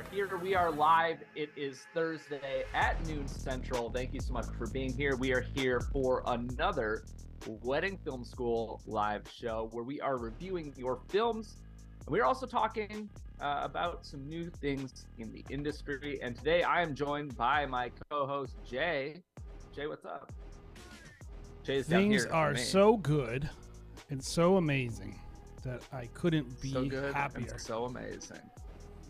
are here. We are live. It is Thursday at noon Central. Thank you so much for being here. We are here for another Wedding Film School live show where we are reviewing your films. And we're also talking about some new things in the industry. And today I am joined by my co-host, Jay. Jay, what's up? Jay's down here. Things are so good and so amazing that I couldn't be so good happier. And so amazing.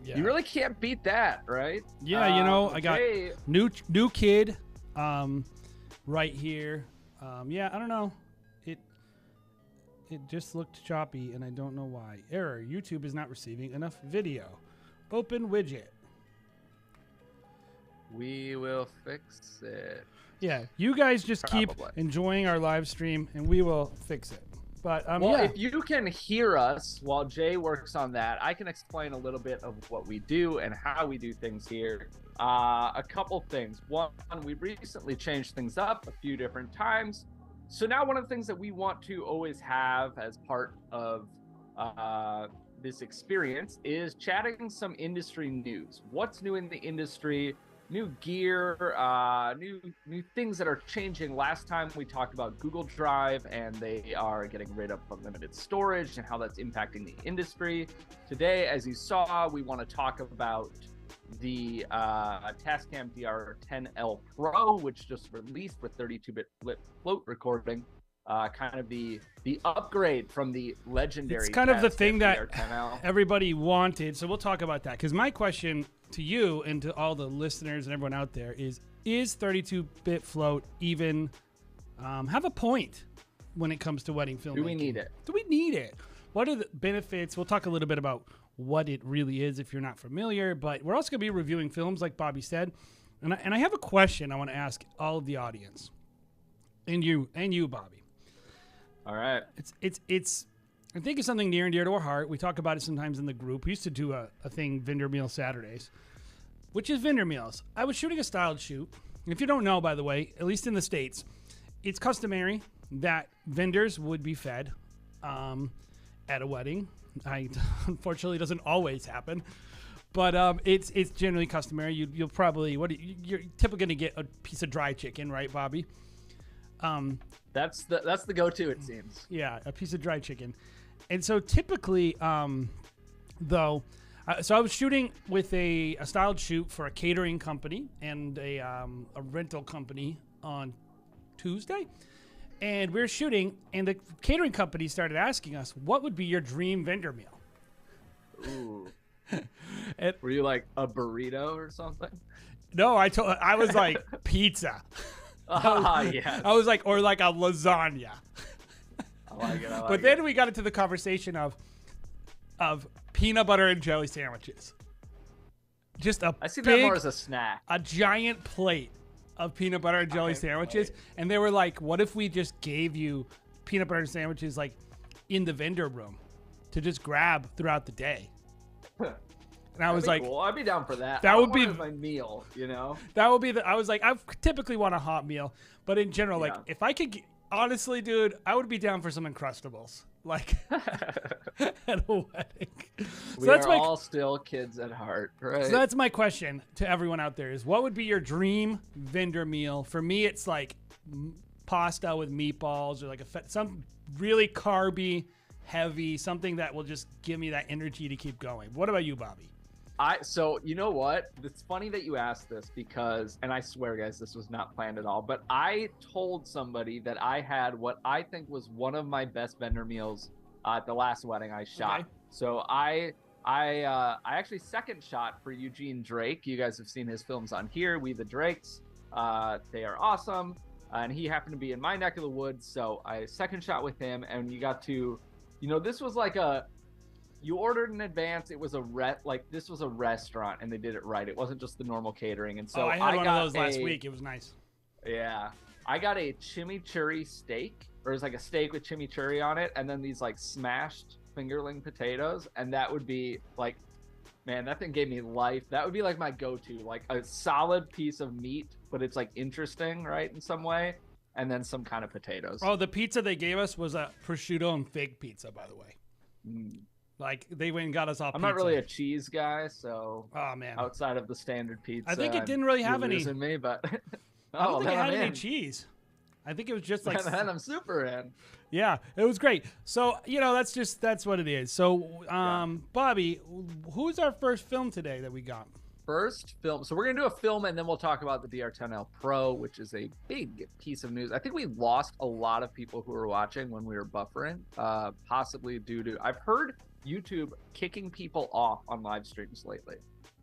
Yeah. You really can't beat that, right? Yeah, I got new kid right here. Yeah, I don't know. It just looked choppy, and I don't know why. Error. YouTube is not receiving enough video. Open widget. We will fix it. Yeah, you guys just Probably. keep enjoying our live stream, and we will fix it. But well, yeah. if you can hear us while Jay works on that, I can explain a little bit of what we do and how we do things here. A couple things. One, we recently changed things up a few different times. So now one of the things that we want to always have as part of this experience is chatting some industry news. What's new in the industry? New gear, new things that are changing. Last time we talked about Google Drive, and they are getting rid of unlimited storage and how that's impacting the industry. Today, as you saw, we want to talk about the Tascam DR-10L Pro, which just released with 32-bit float recording. Kind of the upgrade from the legendary. It's kind of the thing that DR-10L. everybody wanted. So we'll talk about that. Because my question to you and to all the listeners and everyone out there is 32-bit float even have a point when it comes to wedding filmmaking? Do we need it? Do we need it? What are the benefits? We'll talk a little bit about what it really is if you're not familiar. But we're also going to be reviewing films, like Bobby said. And I have a question I want to ask all of the audience. And you, Bobby. All right. It's I think it's something near and dear to our heart. We talk about it sometimes in the group. We used to do a thing, Vendor Meal Saturdays, which is vendor meals. I was shooting a styled shoot. And if you don't know, by the way, at least in the States, it's customary that vendors would be fed at a wedding. Unfortunately, it doesn't always happen. But it's generally customary. You'll probably, you're typically going to get a piece of dry chicken, right, Bobby? That's the go-to, it seems. Yeah, a piece of dry chicken. And so typically, though, so I was shooting with a styled shoot for a catering company and a rental company on Tuesday. And we were shooting, and the catering company started asking us, what would be your dream vendor meal? Ooh. Were you like a burrito or something? No, I was like pizza. Yes. I was like, or like a lasagna. I like it. But then we got into the conversation of peanut butter and jelly sandwiches. Just I see that more as a snack. A giant plate of peanut butter and jelly sandwiches. And they were like, what if we just gave you peanut butter sandwiches like in the vendor room to just grab throughout the day? And I was like, cool. I'd be down for that. That would be my meal, you know? That would be I was like, I typically want a hot meal, but in general, like if I could, honestly, dude, I would be down for some Uncrustables, like at a wedding. We are all still kids at heart, right? So that's my question to everyone out there is, what would be your dream vendor meal? For me, it's like pasta with meatballs or like some really carby, heavy, something that will just give me that energy to keep going. What about you, Bobby? So you know what? It's funny that you asked this because, and I swear, guys, this was not planned at all, but I told somebody that I had what I think was one of my best vendor meals at the last wedding I shot. Okay. So I actually second shot for Eugene Drake. You guys have seen his films on here. We the Drakes. They are awesome. And he happened to be in my neck of the woods. So I second shot with him, and you got to, this was like you ordered in advance. It was this was a restaurant, and they did it right. It wasn't just the normal catering. And so I had one of those last week. It was nice. Yeah. I got a chimichurri steak, or it was like a steak with chimichurri on it, and then these like smashed fingerling potatoes. And that would be like, man, that thing gave me life. That would be like my go-to, like a solid piece of meat, but it's like interesting, right, in some way. And then some kind of potatoes. Oh, the pizza they gave us was a prosciutto and fig pizza, by the way. Like they went and got us all. I'm pizza. not really a cheese guy, so oh man, outside of the standard pizza, I think it didn't really have any. Losing me, but I don't think it had any in. cheese. I think it was just like. Then I'm super in. Yeah, it was great. So that's what it is. So, Bobby, who's our first film today that we got? First film. So we're gonna do a film, and then we'll talk about the DR-10L Pro, which is a big piece of news. I think we lost a lot of people who were watching when we were buffering, possibly due to I've heard YouTube kicking people off on live streams lately.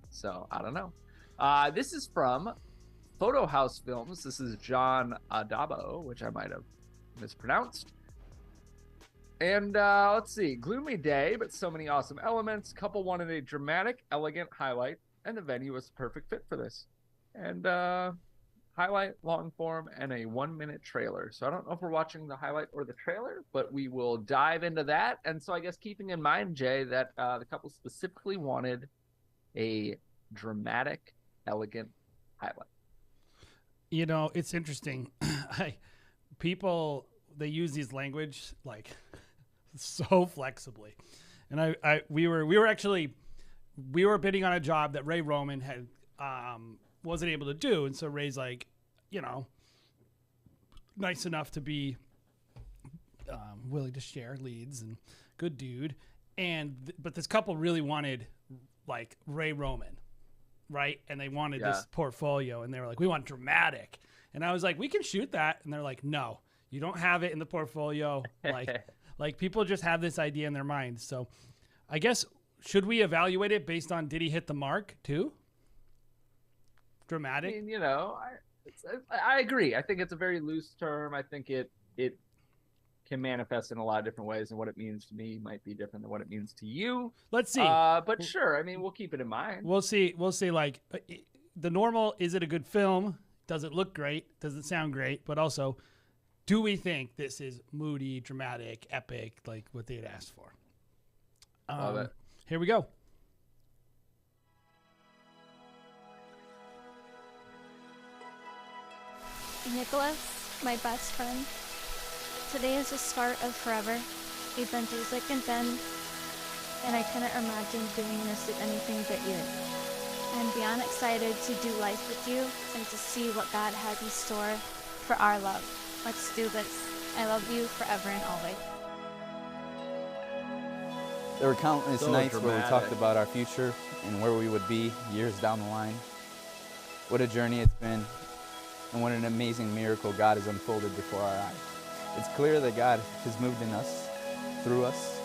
So I don't know. This is from Photo House Films. This is John Adabo, which I might have mispronounced. And let's see, gloomy day, but so many awesome elements. Couple wanted a dramatic, elegant highlight, and the venue was the perfect fit for this. And highlight, long form, and a 1-minute trailer. So I don't know if we're watching the highlight or the trailer, but we will dive into that. And so I guess keeping in mind, Jay, that the couple specifically wanted a dramatic, elegant highlight. You know, it's interesting. People, they use these language like so flexibly. And we were bidding on a job that Ray Roman had wasn't able to do, and so Ray's like, nice enough to be willing to share leads and good dude, but this couple really wanted like Ray Roman, right? And they wanted this portfolio, and they were like, we want dramatic, and I was like, we can shoot that, and they're like, no, you don't have it in the portfolio, like people just have this idea in their minds. So I guess, should we evaluate it based on did he hit the mark too? Dramatic? I mean, I agree. I think it's a very loose term. I think it can manifest in a lot of different ways, and what it means to me might be different than what it means to you. Let's see. But sure, I mean, we'll keep it in mind. We'll see. Like, the normal, is it a good film? Does it look great? Does it sound great? But also, do we think this is moody, dramatic, epic, like what they had asked for? Love it. Here we go. Nicholas, my best friend. Today is the start of forever. We've been through thick and thin, and I couldn't imagine doing this with anything but you. I'm beyond excited to do life with you and to see what God has in store for our love. Let's do this. I love you forever and always. There were countless So nights where we dramatic. talked about our future and where we would be years down the line. What a journey it's been, and what an amazing miracle God has unfolded before our eyes. It's clear that God has moved in us, through us,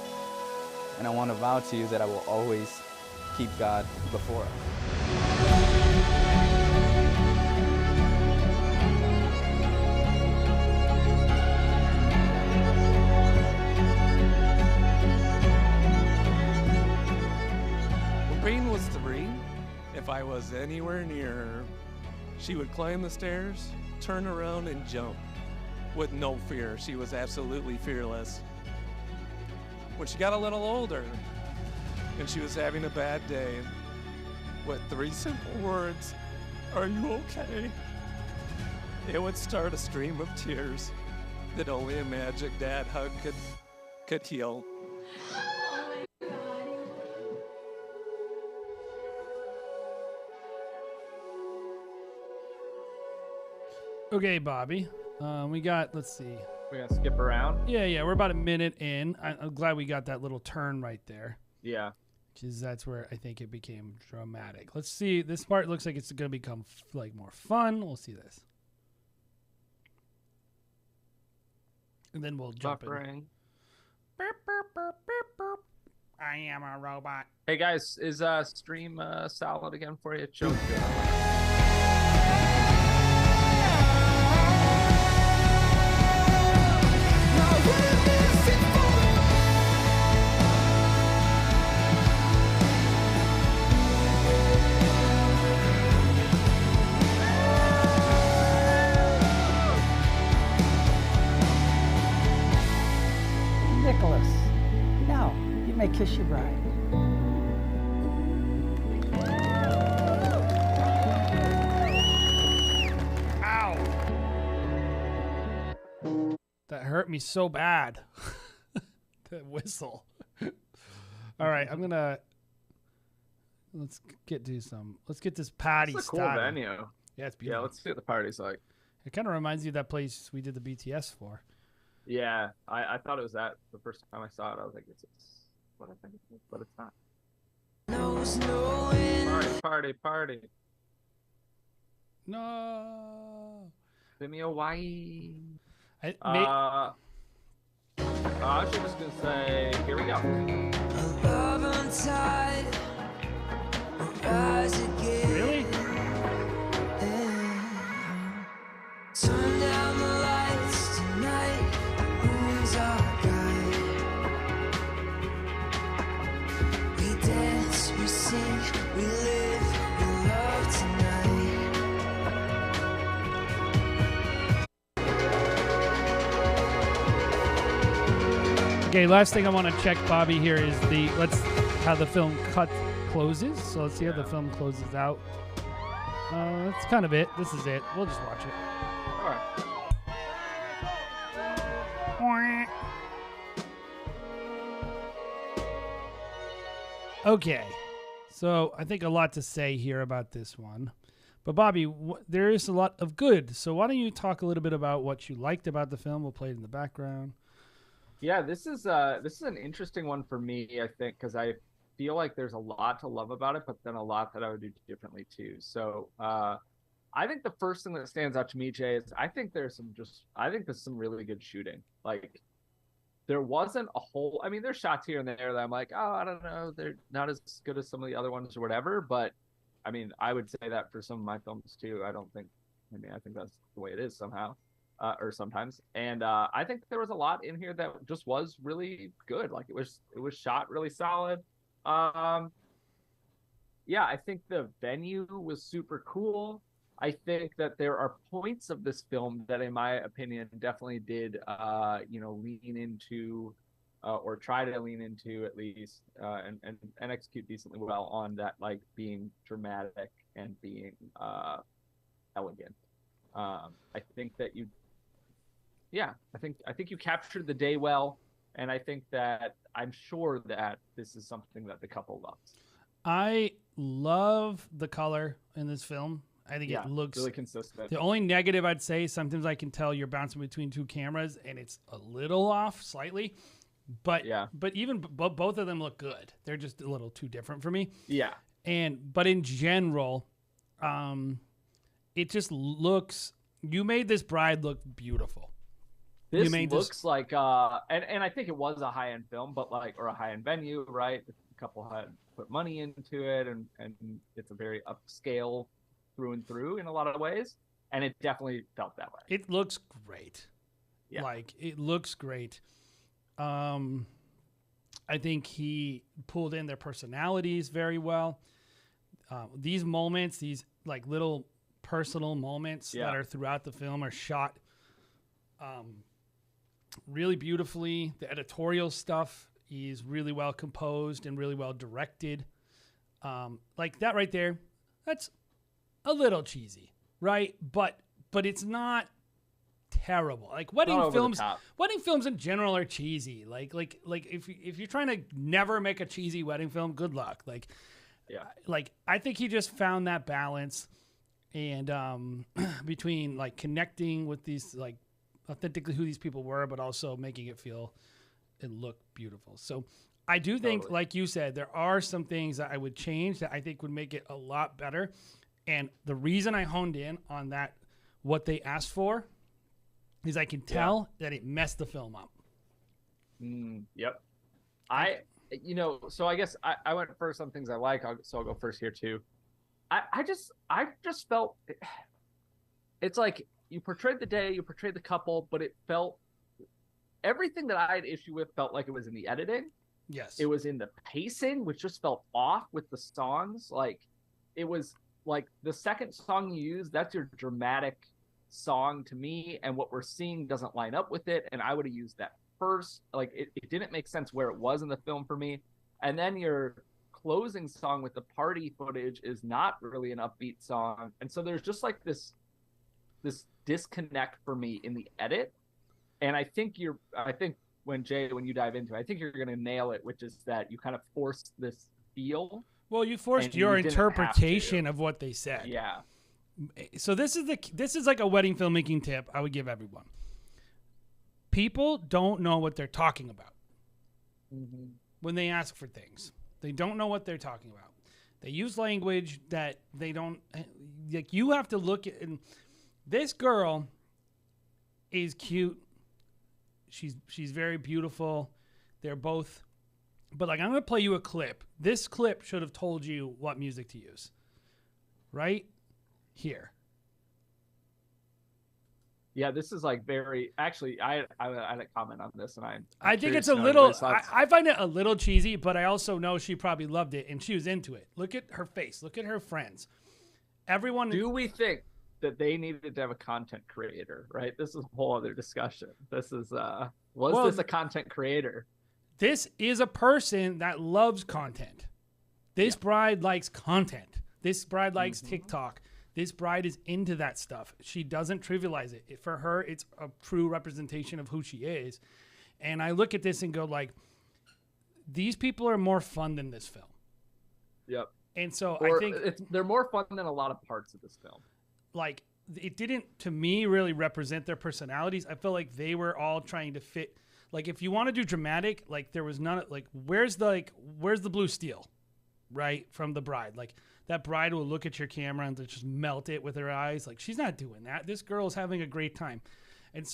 and I want to vow to you that I will always keep God before us. Rain was 3. If I was anywhere near her, she would climb the stairs, turn around, and jump. With no fear. She was absolutely fearless. When she got a little older, and she was having a bad day, with 3 simple words, "Are you okay?" it would start a stream of tears that only a magic dad hug could heal. Okay, Bobby. We got, let's see. We're gonna skip around. Yeah, we're about a minute in. I'm glad we got that little turn right there. Yeah. Because that's where I think it became dramatic. Let's see. This part looks like it's going to become like more fun. We'll see this. And then we'll jump in. Buffering. Burp, burp, burp, burp, burp. I am a robot. Hey guys, is stream solid again for you? Joke. Nicholas, now you may kiss your bride. Ow! That hurt me so bad. That whistle. All All right, let's get this party It's a cool started. venue. Yeah, it's Yeah, beautiful. let's see what the party's like. It kind of reminds you of that place we did the BTS for. Yeah, I thought it was that the first time I saw it. I was like, it's what I think it is, but it's not. Party. No. Give me a wine. I was just gonna say, here we go. really? Turn down the lights tonight. Moon's our guide. We dance, we sing, we live, we love tonight. Okay, last thing I want to check, Bobby, here is how the film closes. So let's see how the film closes out. That's kind of it. This is it. We'll just watch it. All right. Okay, so I think a lot to say here about this one. But Bobby, there is a lot of good. So why don't you talk a little bit about what you liked about the film? We'll play it in the background. Yeah, this is an interesting one for me, I think, because I feel like there's a lot to love about it, but then a lot that I would do differently too. So I think the first thing that stands out to me, Jay, is I think there's some really good shooting. Like, there wasn't a whole, I mean, there's shots here and there that I'm like, oh, I don't know, they're not as good as some of the other ones or whatever. But I mean, I would say that for some of my films too. I think that's the way it is somehow, or sometimes. And I think there was a lot in here that just was really good. Like, it was shot really solid. Yeah, I think the venue was super cool. I think that there are points of this film that, in my opinion, definitely did, lean into, or try to lean into at least, and execute decently well on that, like being dramatic and being elegant. I think that I think you captured the day well, and I think that I'm sure that this is something that the couple loves. I love the color in this film. I think it looks really consistent. The only negative I'd say, sometimes I can tell you're bouncing between two cameras and it's a little off slightly, but both of them look good. They're just a little too different for me. Yeah. But in general, it just looks, you made this bride look beautiful. This looks like and I think it was a high-end film, but or a high-end venue, right? The couple had put money into it, and it's a very upscale through and through in a lot of ways, and it definitely felt that way. It looks great. Yeah. Like, it looks great. I think he pulled in their personalities very well. These moments, these like little personal moments that are throughout the film are shot really beautifully. The editorial stuff is really well composed and really well directed. Like that right there, that's a little cheesy, right? But it's not terrible. Like wedding films in general are cheesy. Like if you're trying to never make a cheesy wedding film, good luck. Like I think he just found that balance, and between like connecting with these, like authentically who these people were, but also making it feel and look beautiful. So I do think, like you said, there are some things that I would change that I think would make it a lot better. And the reason I honed in on that, what they asked for, is I can tell that it messed the film up. Yep. So I guess I went first on things I like, so I'll go first here too. I just felt, it's like you portrayed the day, you portrayed the couple, but it felt, everything that I had issue with felt like it was in the editing. Yes. It was in the pacing, which just felt off with the songs. Like, it was like the second song you use, that's your dramatic song to me, and what we're seeing doesn't line up with it, and I would have used that first. Like, it didn't make sense where it was in the film for me. And then your closing song with the party footage is not really an upbeat song, and so there's just like this disconnect for me in the edit. And I think when you dive into it. I think you're going to nail it, which is that you kind of forced this feel. Well, you forced and your you didn't have interpretation to. of what they said. Yeah. So this is like a wedding filmmaking tip I would give everyone. People don't know what they're talking about when they ask for things. They don't know what they're talking about. They use language that they don't. Like, you have to look at. And this girl is cute. She's very beautiful. They're both. But like, I'm gonna play you a clip. This clip should have told you what music to use. Right here. Yeah, this is like very. Actually, I had a comment on this, and I think it's a little. I find it a little cheesy, but I also know she probably loved it and she was into it. Look at her face. Look at her friends. Everyone. Do we think that they needed to have a content creator? Right. This is a whole other discussion. This is this a content creator? This is a person that loves content. This bride likes content. This bride likes TikTok. This bride is into that stuff. She doesn't trivialize it. For her, it's a true representation of who she is. And I look at this and go like, these people are more fun than this film. Yep. And so I think they're more fun than a lot of parts of this film. Like, it didn't, to me, really represent their personalities. I feel like they were all trying to fit. Like, if you want to do dramatic, like, there was none. Like, where's the blue steel, right, from the bride? Like, that bride will look at your camera and just melt it with her eyes. Like, she's not doing that. This girl's having a great time. And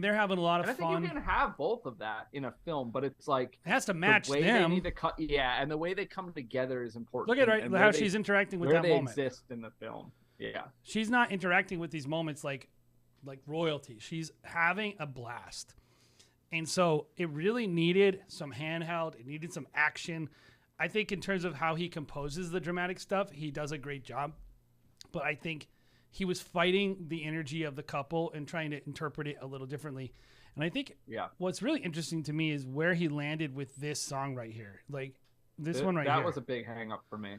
they're having a lot of fun. I think you can have both of that in a film, but it's like it has to match the way them. They need to cut, and the way they come together is important. Look at how she's interacting with that moment. Where they exist in the film. Yeah. She's not interacting with these moments like royalty. She's having a blast. And so it really needed some handheld. It needed some action. I think in terms of how he composes the dramatic stuff, he does a great job. But I think he was fighting the energy of the couple and trying to interpret it a little differently. And I think what's really interesting to me is where he landed with this song right here. Like this one right here. That was a big hang up for me.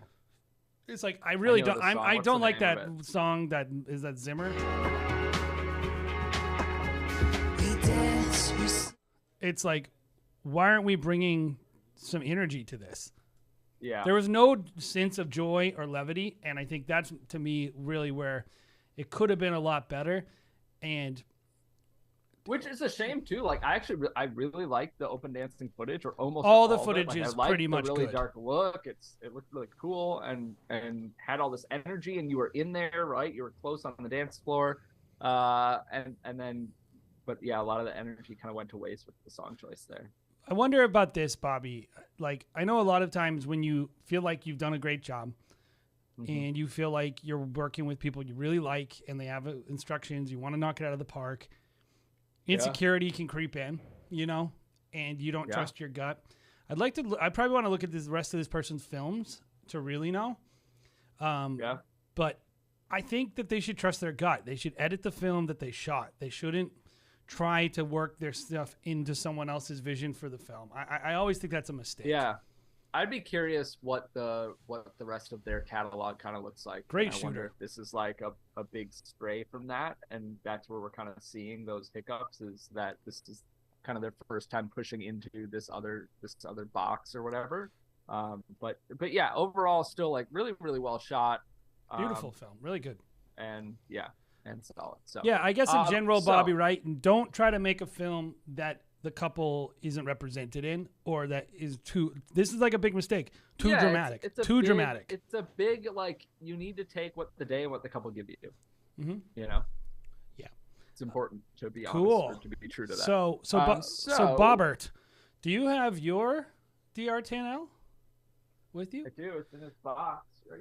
It's like I don't like that song that is that Zimmer. It's like, why aren't we bringing some energy to this? Yeah. There was no sense of joy or levity, and I think that's, to me, really where it could have been a lot better. And which is a shame too. Like I really like the open dancing footage, or almost all the footage is pretty much really good. Dark look. It looked really cool and had all this energy, and you were in there, right? You were close on the dance floor, and then, but yeah, a lot of the energy kind of went to waste with the song choice there. I wonder about this, Bobby. Like, I know a lot of times when you feel like you've done a great job and you feel like you're working with people you really like and they have instructions, you want to knock it out of the park, insecurity can creep in, and you don't trust your gut. I probably want to look at the rest of this person's films to really know. But I think that they should trust their gut. They should edit the film that they shot. They shouldn't try to work their stuff into someone else's vision for the film. I always think that's a mistake. Yeah. I'd be curious what the rest of their catalog kind of looks like. Great I shooter. wonder if this is like a big stray from that, and that's where we're kind of seeing those hiccups, is that this is kind of their first time pushing into this other box or whatever. But yeah, overall still like really, really well shot. Beautiful film. Really good. And solid. So yeah, I guess in general, Bobby, right? Don't try to make a film that the couple isn't represented in, or that is too. This is like a big mistake. Too dramatic. It's too dramatic. It's a big like. You need to take what the day and what the couple give you. Mm-hmm. Yeah. It's important to be honest, or to be true to that. So Bobbert, do you have your DR-10L with you? I do. It's in this box right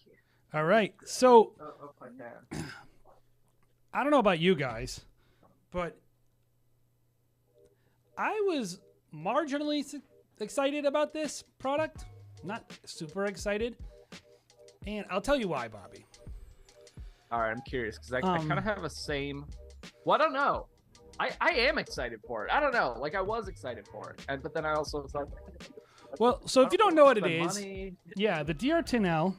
here. All right. So. Like that. I don't know about you guys, but I was marginally excited about this product. Not super excited. And I'll tell you why, Bobby. All right, I'm curious because I kind of have a same. Well, I don't know. I am excited for it. I don't know. Like I was excited for it, but then I also was like. Well, so if you don't know what it is, money. Yeah, the DR-10L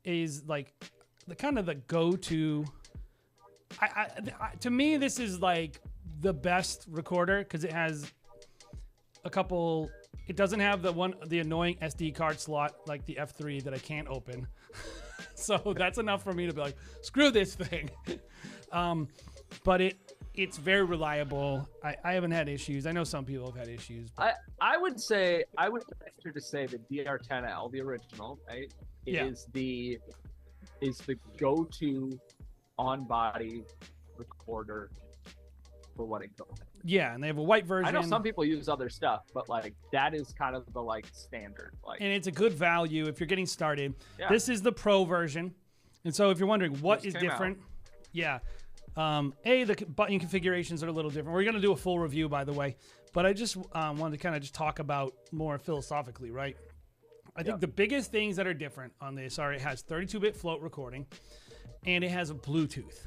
is like the kind of the go-to. To me, this is like the best recorder because it has a couple. It doesn't have the annoying SD card slot like the F3 that I can't open. So that's enough for me to be like, screw this thing. But it's very reliable. I haven't had issues. I know some people have had issues. I would venture to say the DR-10L, the original, right, is the go-to on-body recorder for what it goes. Yeah, and they have a white version. I know some people use other stuff, but like that is kind of the like standard. Like, and it's a good value if you're getting started. Yeah. This is the Pro version, and so if you're wondering what is different, the button configurations are a little different. We're gonna do a full review, by the way, but I just wanted to kind of just talk about more philosophically, right? I think the biggest things that are different on this are it has 32-bit float recording, and it has a Bluetooth.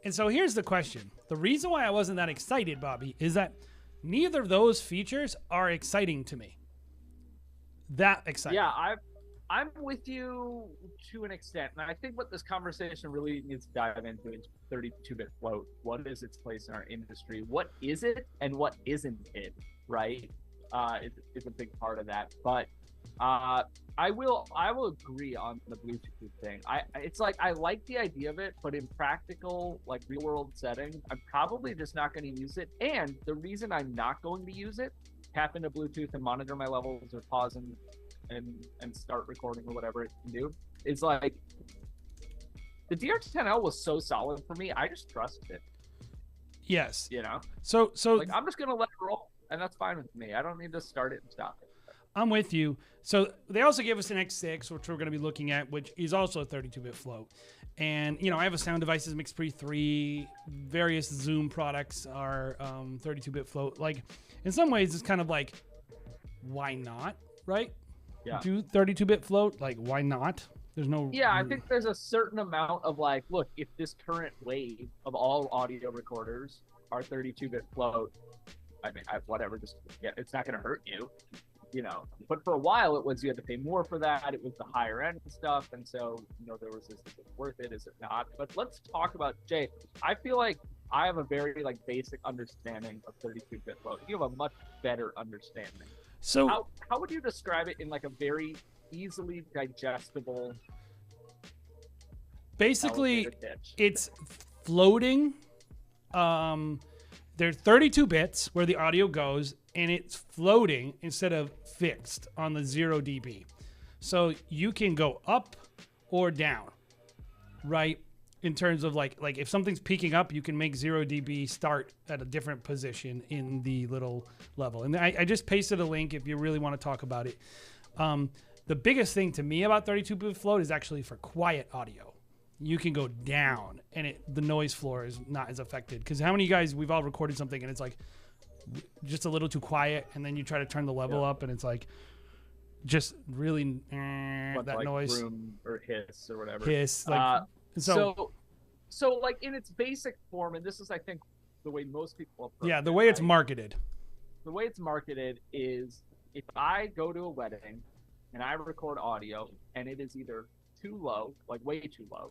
And so here's the question. The reason why I wasn't that excited, Bobby, is that neither of those features are exciting to me. That exciting. Yeah, I'm with you to an extent. And I think what this conversation really needs to dive into is 32-bit float. What is its place in our industry? What is it and what isn't it, right? It's a big part of that. But I will agree on the Bluetooth thing. It's like I like the idea of it, but in practical, like real world setting, I'm probably just not going to use it. And the reason I'm not going to use it, tap into Bluetooth and monitor my levels or pause and start recording or whatever it can do, is like the DR-10L was so solid for me. I just trusted it. Yes. You know. So like I'm just gonna let it roll, and that's fine with me. I don't need to start it and stop it. I'm with you. So they also gave us an X6, which we're going to be looking at, which is also a 32-bit float. And, you know, I have a Sound Devices Mix Pre 3. Various Zoom products are 32-bit float. Like, in some ways, it's kind of like, why not, right? Yeah. Do 32-bit float? Like, why not? There's no... Yeah, I think there's a certain amount of, like, look, if this current wave of all audio recorders are 32-bit float, I mean, whatever, just, it's not going to hurt you. You know, but for a while it was you had to pay more for that. It was the higher end stuff, and so you know there was this: is it worth it? Is it not? But let's talk about Jay. I feel like I have a very like basic understanding of 32-bit float. You have a much better understanding. So how would you describe it in like a very easily digestible? Basically, it's floating. There's 32 bits where the audio goes, and it's floating instead of fixed on the 0 dB. So you can go up or down, right? In terms of like if something's peaking up, you can make 0 dB start at a different position in the little level. And I just pasted a link if you really want to talk about it. The biggest thing to me about 32-bit float is actually for quiet audio. You can go down, and the noise floor is not as affected. Because how many guys, we've all recorded something, and it's like just a little too quiet, and then you try to turn the level up, and it's like just really that like noise. Room or hiss or whatever. Hiss. Like, so like in its basic form, and this is, I think, the way most people approach the way it's marketed. The way it's marketed is if I go to a wedding and I record audio, and it is either too low, like way too low,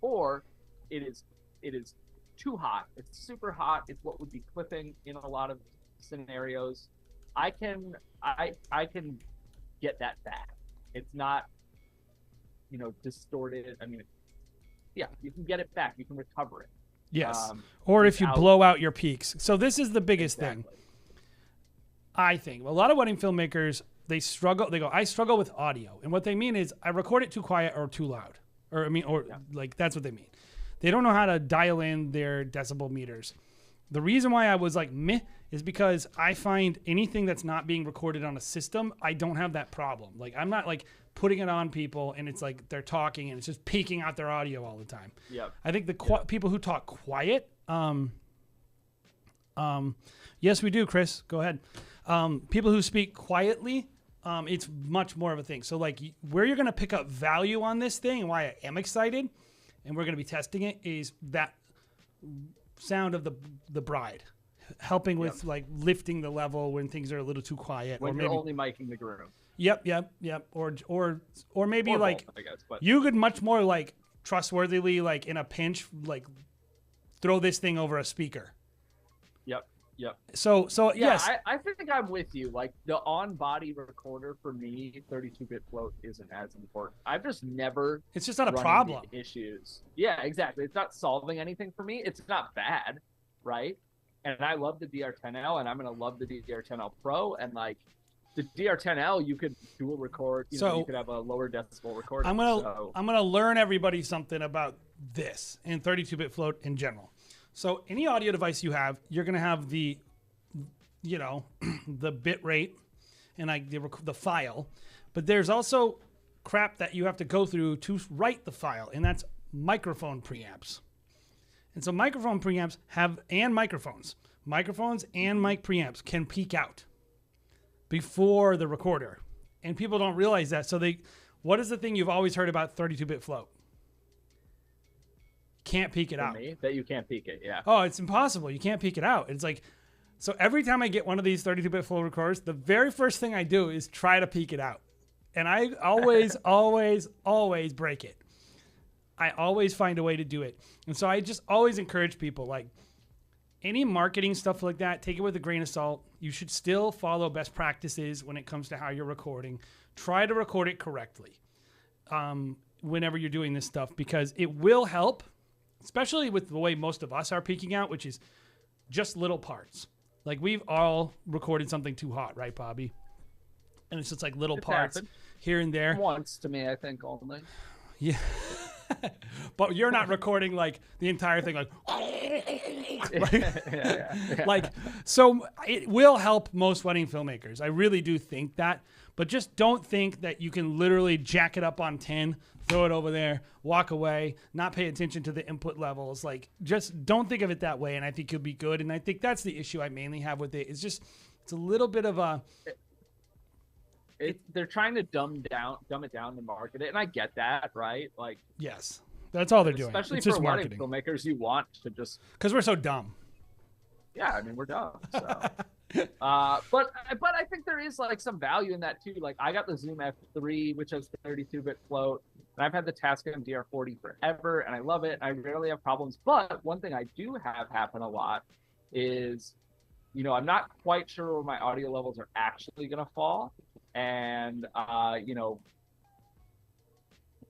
or it is too hot. It's super hot. It's what would be clipping in a lot of scenarios. I can get that back. It's not, you know, distorted. I mean, yeah, you can get it back. You can recover it. Yes. Or if you blow out your peaks. So this is the biggest thing. I think a lot of wedding filmmakers, they struggle. They go, I struggle with audio. And what they mean is I record it too quiet or too loud. Like that's what they mean. They don't know how to dial in their decibel meters. The reason why I was like meh is because I find anything that's not being recorded on a system, I don't have that problem. Like I'm not like putting it on people and it's like they're talking and it's just peaking out their audio all the time. Yeah. I think the people who talk quiet, yes we do, Chris. Go ahead. People who speak quietly, it's much more of a thing. So like where you're going to pick up value on this thing and why I am excited and we're going to be testing it is that sound of the bride helping with like lifting the level when things are a little too quiet. When or you're maybe only miking the groom. Yep. Or maybe or like both, I guess, but you could much more like trustworthily, like in a pinch, like throw this thing over a speaker Yep. Yep. So Yeah, yes, I think I'm with you. Like the on-body recorder for me, 32-bit float isn't as important. I've just never. it's just not a run into problem. Issues. Yeah, exactly. It's not solving anything for me. It's not bad, right? And I love the DR-10L, and I'm gonna love the DR-10L Pro, and like the DR-10L, you could dual record. You could have a lower decibel recording. I'm gonna learn everybody something about this and 32-bit float in general. So any audio device you have, you're gonna have the, the bit rate and the file, but there's also crap that you have to go through to write the file, and that's microphone preamps. And so microphone preamps microphones and mic preamps can peak out before the recorder, and people don't realize that. So what is the thing you've always heard about 32-bit float? Can't peak it out. That you can't peak it, yeah. Oh, it's impossible. You can't peak it out. It's like, so every time I get one of these 32-bit float recorders, the very first thing I do is try to peak it out. And I always, always break it. I always find a way to do it. And so I just always encourage people, like, any marketing stuff like that, take it with a grain of salt. You should still follow best practices when it comes to how you're recording. Try to record it correctly whenever you're doing this stuff, because it will help, especially with the way most of us are peaking out, which is just little parts. Like, we've all recorded something too hot, right, Bobby? And it's just like little parts here and there. Once to me, I think, only. Yeah. But you're not recording like the entire thing, like, like, so it will help most wedding filmmakers. I really do think that, but just don't think that you can literally jack it up on 10, throw it over there, walk away, not pay attention to the input levels. Like, just don't think of it that way. And I think you'll be good. And I think that's the issue I mainly have with it. It's a little bit of a, they're trying to dumb it down to market it, and I get that, right? Like, yes, that's all they're doing. Especially it's for just wedding marketing. filmmakers, you want to just, because we're so dumb. Yeah, I mean, we're dumb. So, but I think there is like some value in that too. Like, I got the Zoom F3, which has 32-bit float, and I've had the Tascam DR-40 forever, and I love it. I rarely have problems. But one thing I do have happen a lot is, I'm not quite sure where my audio levels are actually going to fall. And,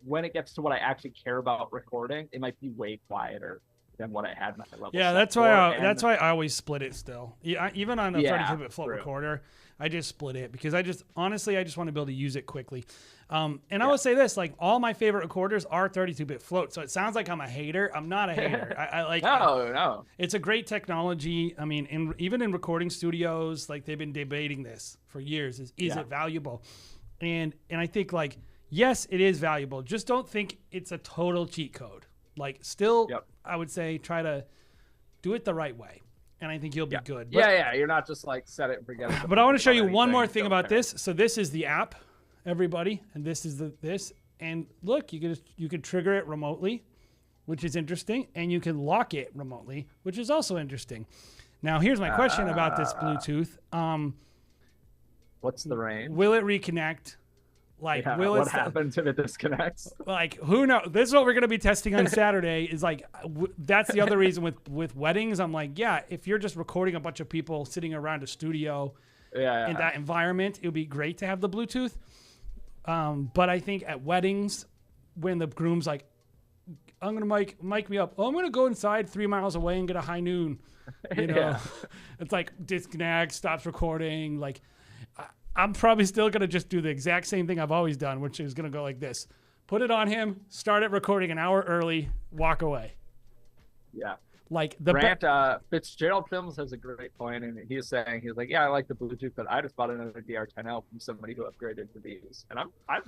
when it gets to what I actually care about recording, it might be way quieter than what I had my level. Yeah, that's why I always split it still. Yeah, even on a 32-bit float recorder, I just split it because I just want to be able to use it quickly. I will say this, like, all my favorite recorders are 32-bit float. So it sounds like I'm a hater. I'm not a hater. I like, no. It's a great technology. I mean, even in recording studios, like, they've been debating this for years. Is it valuable? And I think, like, yes, it is valuable. Just don't think it's a total cheat code. Like, still, I would say try to do it the right way. And I think you'll be good. But, yeah. You're not just like set it and forget it. But I want to show you one more thing about this. So this is the app, everybody, and this is this. And look, you could trigger it remotely, which is interesting, and you can lock it remotely, which is also interesting. Now, here's my question about this Bluetooth. What's the range? Will it reconnect? Like, what happens if it disconnects? Like, who knows? This is what we're going to be testing on Saturday. Is like, that's the other reason with weddings. I'm like, yeah, if you're just recording a bunch of people sitting around a studio in that environment, it would be great to have the Bluetooth. But I think at weddings, when the groom's like, I'm going to mic me up. Oh, I'm going to go inside 3 miles away and get a high noon. It's like disconnect, stops recording. Like, I'm probably still going to just do the exact same thing I've always done, which is going to go like this. Put it on him, start it recording an hour early, walk away. Yeah. Like the Fitzgerald Films has a great point, and he's like, yeah, I like the Bluetooth, but I just bought another DR-10L from somebody who upgraded to these. And I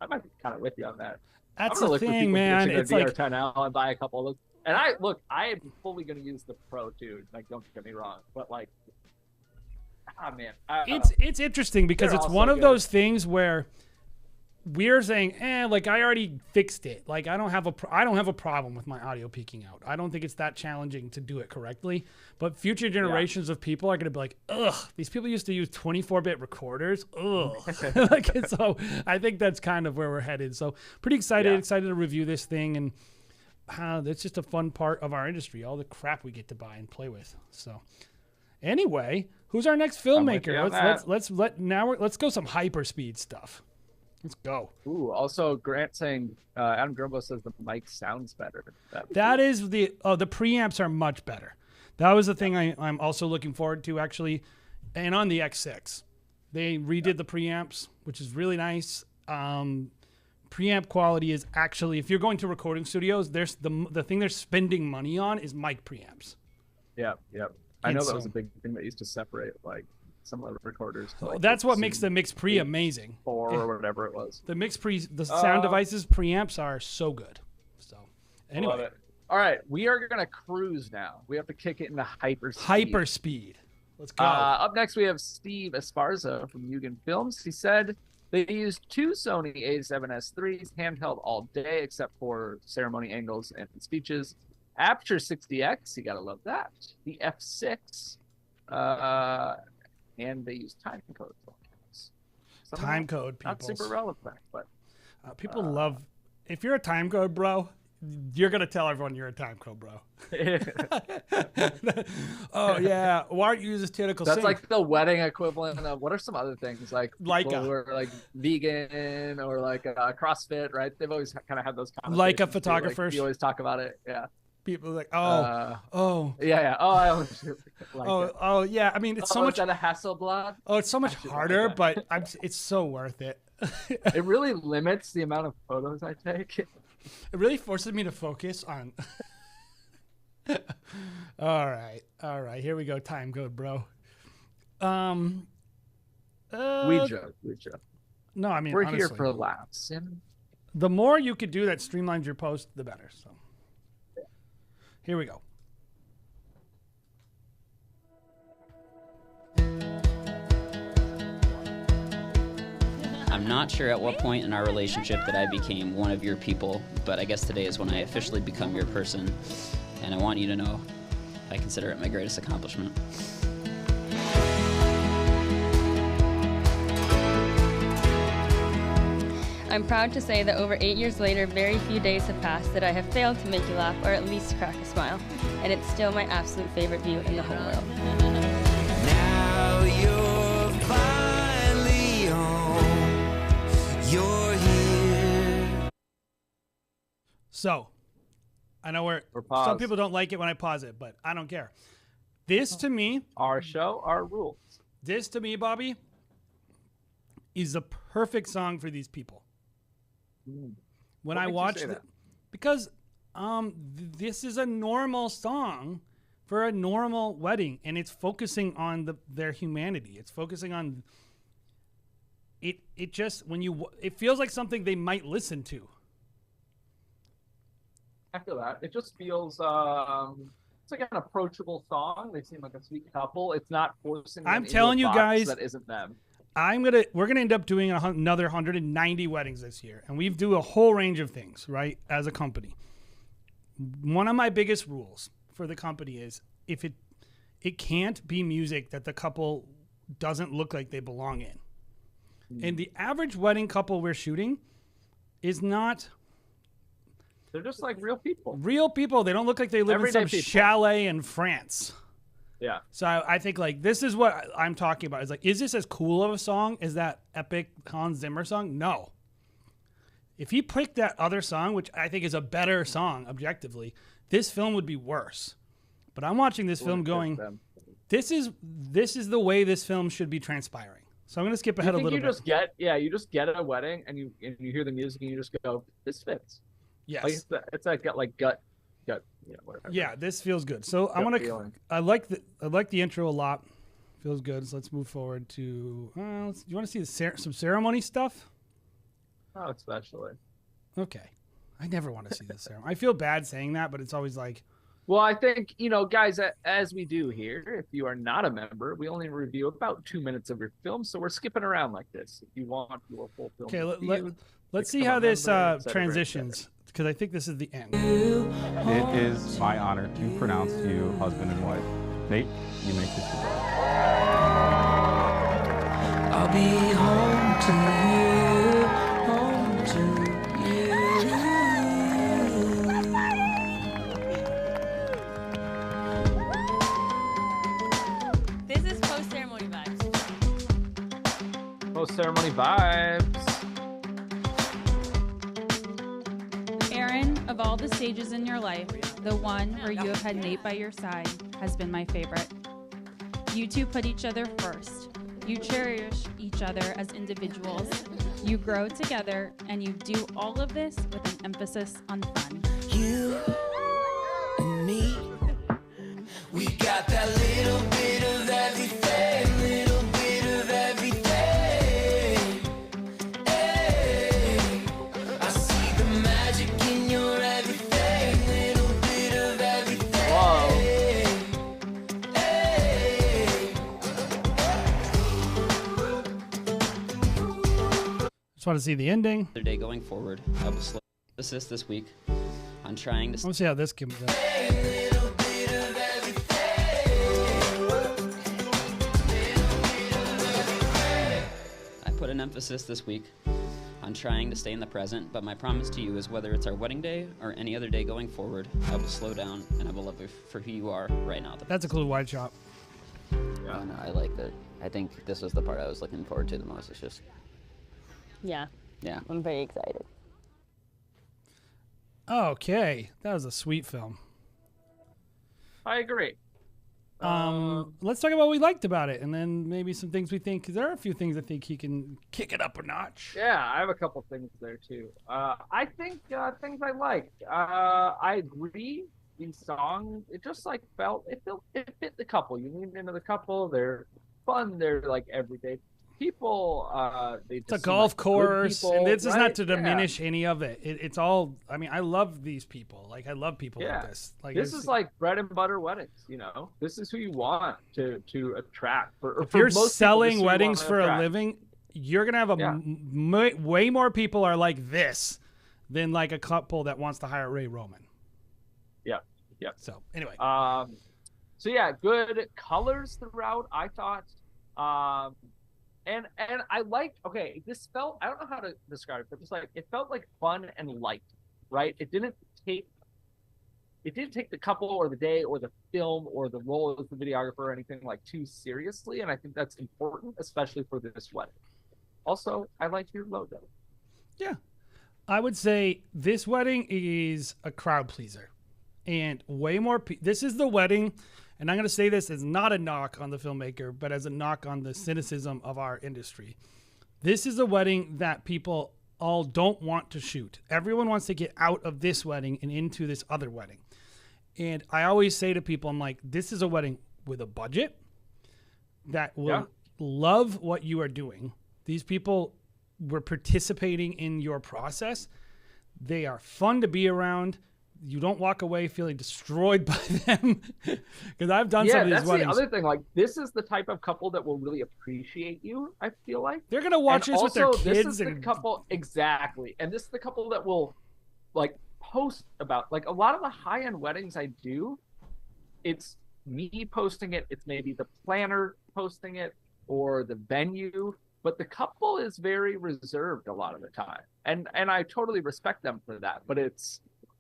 might be kind of with you on that. That's the thing, man. It's like DR-10L and buy a couple of those. And I am fully going to use the Pro too. Like, don't get me wrong, but like, man, it's interesting because it's one of those things where we're saying, like, I already fixed it. Like, I don't have a problem with my audio peaking out. I don't think it's that challenging to do it correctly. But future generations of people are going to be like, ugh, these people used to use 24-bit recorders. Ugh. So I think that's kind of where we're headed. So pretty excited to review this thing. And that's just a fun part of our industry. All the crap we get to buy and play with. So, anyway, who's our next filmmaker? Let's go some hyperspeed stuff. Let's go. Ooh, also Grant saying Adam Grumbo says the mic sounds better. That is the preamps are much better. That was the thing I'm also looking forward to actually. And on the X6, they redid the preamps, which is really nice. Preamp quality is actually, if you're going to recording studios, there's the thing they're spending money on is mic preamps. Yep. I know that was a big thing that used to separate like some of the recorders. To, like, that's what makes the mix pre amazing. 4 or whatever it was. The mix pre, the sound devices preamps are so good. So anyway, all right, we are gonna cruise now. We have to kick it into hyperspeed. Hyperspeed. Let's go. Up next, we have Steve Esparza from Yugen Films. He said they used 2 Sony A7S IIIs handheld all day, except for ceremony angles and speeches. Aperture 60X, you gotta love that. The F6. And they use time code. Time code, people. Not super relevant, but people love. If you're a time code bro, you're gonna tell everyone you're a time code bro. Oh yeah, why aren't you use this tentacle? That's like the wedding equivalent of what are some other things like people who are like vegan or like CrossFit, right? They've always kind of had those like a photographer. Like, you always talk about it, yeah. People are like, yeah. Oh, I always like yeah. I mean, it's so much. Is that a Hasselblad? Oh, it's so much harder, but it's so worth it. It really limits the amount of photos I take. It really forces me to focus on. All right. Here we go. Time code, bro. We joke. No, I mean we're honestly, here for laughs. The more you could do that streamlines your post, the better. So. Here we go. I'm not sure at what point in our relationship that I became one of your people, but I guess today is when I officially become your person, and I want you to know I consider it my greatest accomplishment. I'm proud to say that over 8 years later, very few days have passed that I have failed to make you laugh or at least crack a smile. And it's still my absolute favorite view in the whole world. Now you're finally home. You're here. So, I know some people don't like it when I pause it, but I don't care. This to me, our show, our rules. This to me, Bobby, is the perfect song for these people. When I watched it, because this is a normal song for a normal wedding, and it's focusing on their humanity. It's focusing on it. It just it feels like something they might listen to. I feel that it just feels it's like an approachable song. They seem like a sweet couple. It's not forcing. I'm telling you guys, that isn't them. We're gonna end up doing another 190 weddings this year, and we do a whole range of things, right? As a company, one of my biggest rules for the company is if it can't be music that the couple doesn't look like they belong in. And the average wedding couple we're shooting is not. They're just like real people. Real people. They don't look like they live Everyday in some people. chalet in France. Yeah. So I think like this is what I'm talking about. Is like, is this as cool of a song as that epic Hans Zimmer song? No. If he picked that other song, which I think is a better song objectively, this film would be worse. But I'm watching this film going, this is the way this film should be transpiring. So I'm going to skip ahead a little bit. You just get at a wedding and you hear the music and you just go, this fits. Yes. Like it's a gut, whatever. Yeah, this feels good. So I like the intro a lot. Feels good. So let's move forward to. Do you want to see some ceremony stuff? Oh, especially. Okay, I never want to see this ceremony. I feel bad saying that, but it's always like. Well, I think guys, as we do here, if you are not a member, we only review about 2 minutes of your film, so we're skipping around like this. If you want your full film, okay. Let's see how this transitions. Because I think this is the end. It is my honor to pronounce you husband and wife. Nate, you may kiss your bride. I'll be home to you, home to you. ceremony vibes. Aaron, of all the stages in your life, the one where you have had Nate by your side has been my favorite. You two put each other first. You cherish each other as individuals. You grow together, and you do all of this with an emphasis on fun. You and me, we got that little bit of everything, little bit of everything. Hey, I see the magic in your everything, little bit of everything. Whoa. Just want to see the ending. Other day going forward, I will slow assist this week on trying to. Let's see how this comes out. I put an emphasis this week on trying to stay in the present, but my promise to you is whether it's our wedding day or any other day going forward, I will slow down and I will love you for who you are right now. That's a cool wide shot. Oh, no, I like that. I think this was the part I was looking forward to the most. It's just, Yeah, yeah. I'm very excited. Okay, that was a sweet film. I agree. Let's talk about what we liked about it, and then maybe some things we think. Cause there are a few things I think he can kick it up a notch. Yeah, I have a couple things there too. I think things I liked. I agree. These songs, it just like it fit the couple. You lean into the couple. They're fun. They're like everyday people. It's a golf course, people, and this is not right? to diminish any of it. It's all. I mean, I love these people. Like, I love people like this. Like, this is like bread and butter weddings. You know, this is who you want to attract. If you're selling weddings for a living, you're gonna have way more people are like this than like a couple that wants to hire Ray Roman. Yeah, yeah. So anyway, so yeah, good colors throughout. I thought. And I liked, okay, this felt, I don't know how to describe it, but just like, it felt like fun and light, right? It didn't take the couple or the day or the film or the role as the videographer or anything like too seriously. And I think that's important, especially for this wedding. Also, I like your logo. Yeah. I would say this wedding is a crowd pleaser. And way more, this is the wedding. And I'm going to say this as not a knock on the filmmaker, but as a knock on the cynicism of our industry. This is a wedding that people all don't want to shoot. Everyone wants to get out of this wedding and into this other wedding. And I always say to people, I'm like, this is a wedding with a budget that will love what you are doing. These people were participating in your process. They are fun to be around. You don't walk away feeling destroyed by them, because I've done some of these weddings. Yeah, that's the other thing. Like, this is the type of couple that will really appreciate you. I feel like they're gonna watch this with their kids. This is the couple exactly, and this is the couple that will like post about. Like, a lot of the high-end weddings I do, it's me posting it. It's maybe the planner posting it or the venue, but the couple is very reserved a lot of the time, and I totally respect them for that. But it's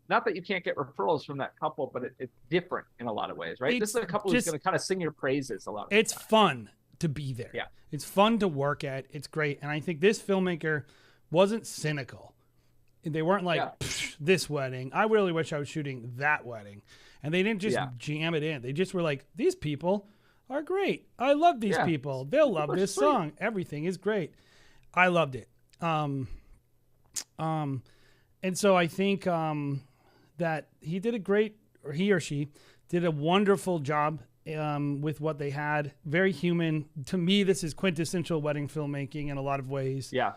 not that you can't get referrals from that couple, but it's different in a lot of ways, right? This is a couple who's going to kind of sing your praises a lot. It's fun to be there. Yeah. It's fun to work at. It's great. And I think this filmmaker wasn't cynical. They weren't like, this wedding. I really wish I was shooting that wedding. And they didn't just jam it in. They just were like, these people are great. I love these people. They'll love this song. Everything is great. I loved it. And so I think that he did a great, or he or she did a wonderful job with what they had. Very human. To me, this is quintessential wedding filmmaking in a lot of ways. Yeah.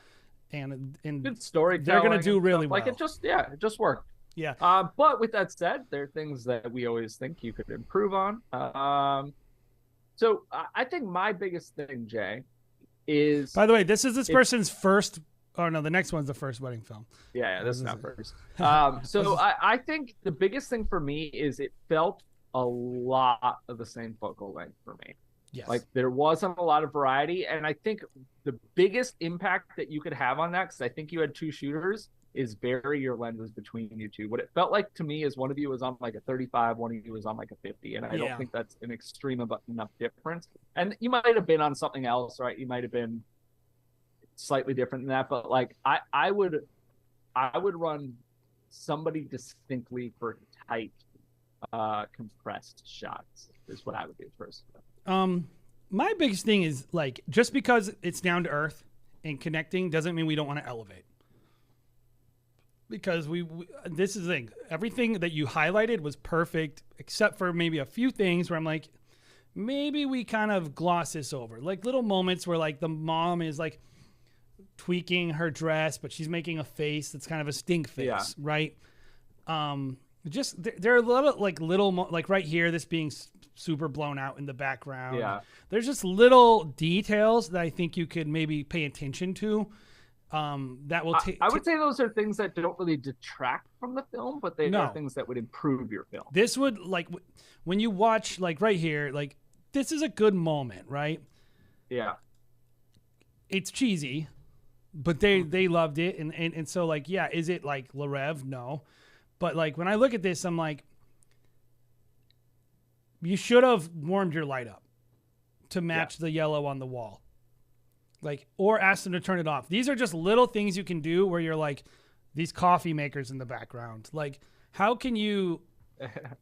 And good storytelling. They're going to do really well. Like, it just worked. Yeah. But with that said, there are things that we always think you could improve on. So I think my biggest thing, Jay, is... By the way, this is this person's first... Oh, no, the next one's the first wedding film. Yeah, this is not first. So I think the biggest thing for me is it felt a lot of the same focal length for me. Yes. Like, there wasn't a lot of variety. And I think the biggest impact that you could have on that, because I think you had two shooters, is vary your lenses between you two. What it felt like to me is one of you was on like a 35, one of you was on like a 50. And I don't think that's an extreme enough difference. And you might have been on something else, right? You might have been slightly different than that, but like I would run somebody distinctly for tight compressed shots is what I would do first. My biggest thing is like, just because it's down to earth and connecting doesn't mean we don't want to elevate. Because this is the thing. Everything that you highlighted was perfect, except for maybe a few things where I'm like, maybe we kind of gloss this over. Like little moments where like the mom is like tweaking her dress, but she's making a face that's kind of a stink face, right? Just there are a lot of like like right here, this being super blown out in the background. Yeah. There's just little details that I think you could maybe pay attention to. That will take. I would say those are things that don't really detract from the film, but they are things that would improve your film. This would, like, when you watch, like right here, like this is a good moment, right? Yeah. It's cheesy, but they loved it, and so like, yeah, is it like Larev? No, but like when I look at this, I'm like, you should have warmed your light up to match the yellow on the wall. Like, or ask them to turn it off. These are just little things you can do where you're like, these coffee makers in the background. Like, how can you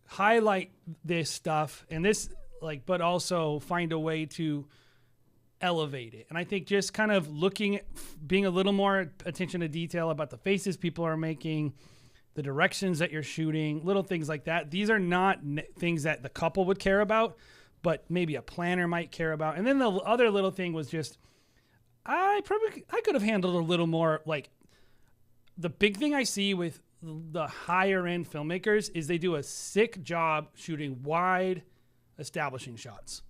highlight this stuff and this, like, but also find a way to elevate it? And I think just kind of being a little more attention to detail about the faces people are making, the directions that you're shooting, little things like that. These are not things that the couple would care about, but maybe a planner might care about. And then the other little thing was just, I could have handled a little more. Like, the big thing I see with the higher end filmmakers is they do a sick job shooting wide establishing shots.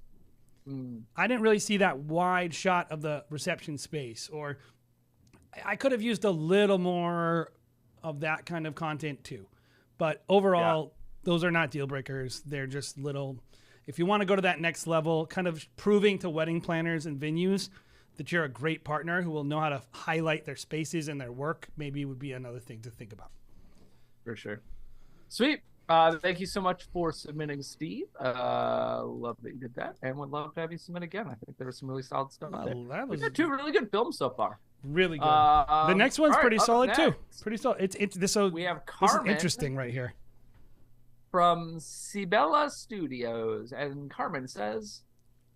I didn't really see that wide shot of the reception space, or I could have used a little more of that kind of content too. But overall, those are not deal breakers. They're just little, if you want to go to that next level, kind of proving to wedding planners and venues that you're a great partner who will know how to highlight their spaces and their work, maybe would be another thing to think about. For sure. Sweet. Thank you so much for submitting, Steve. Love that you did that, and would love to have you submit again. I think there was some really solid stuff there. We've got 2 really good films so far. Really good. The next one's pretty solid too. Pretty solid. We have Carmen. This is interesting right here. From Cibella Studios, and Carmen says,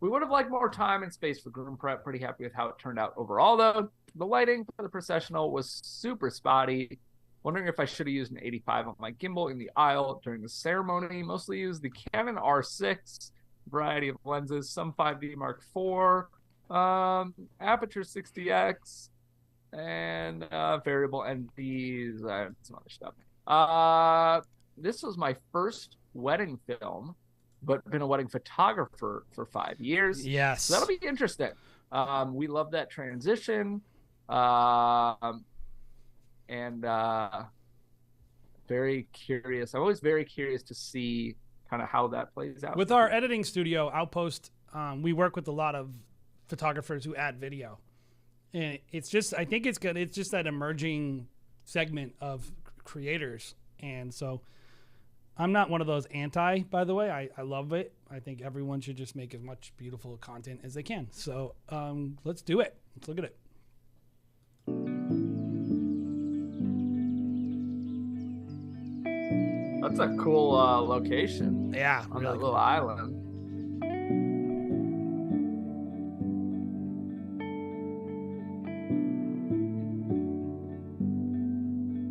we would have liked more time and space for groom prep. Pretty happy with how it turned out overall, though. The lighting for the processional was super spotty. Wondering if I should have used an 85 on my gimbal in the aisle during the ceremony. Mostly used the Canon R6, variety of lenses, some 5D Mark IV, aperture 60x, and variable NDs, some other stuff. This was my first wedding film, but been a wedding photographer for 5 years. Yes. So that'll be interesting. We love that transition. And very curious. I'm always very curious to see kind of how that plays out. With our editing studio, Outpost, we work with a lot of photographers who add video. And it's just, I think it's good. It's just that emerging segment of creators. And so I'm not one of those anti, by the way. I love it. I think everyone should just make as much beautiful content as they can. So let's do it. Let's look at it. That's a cool location. Yeah, on really that little island.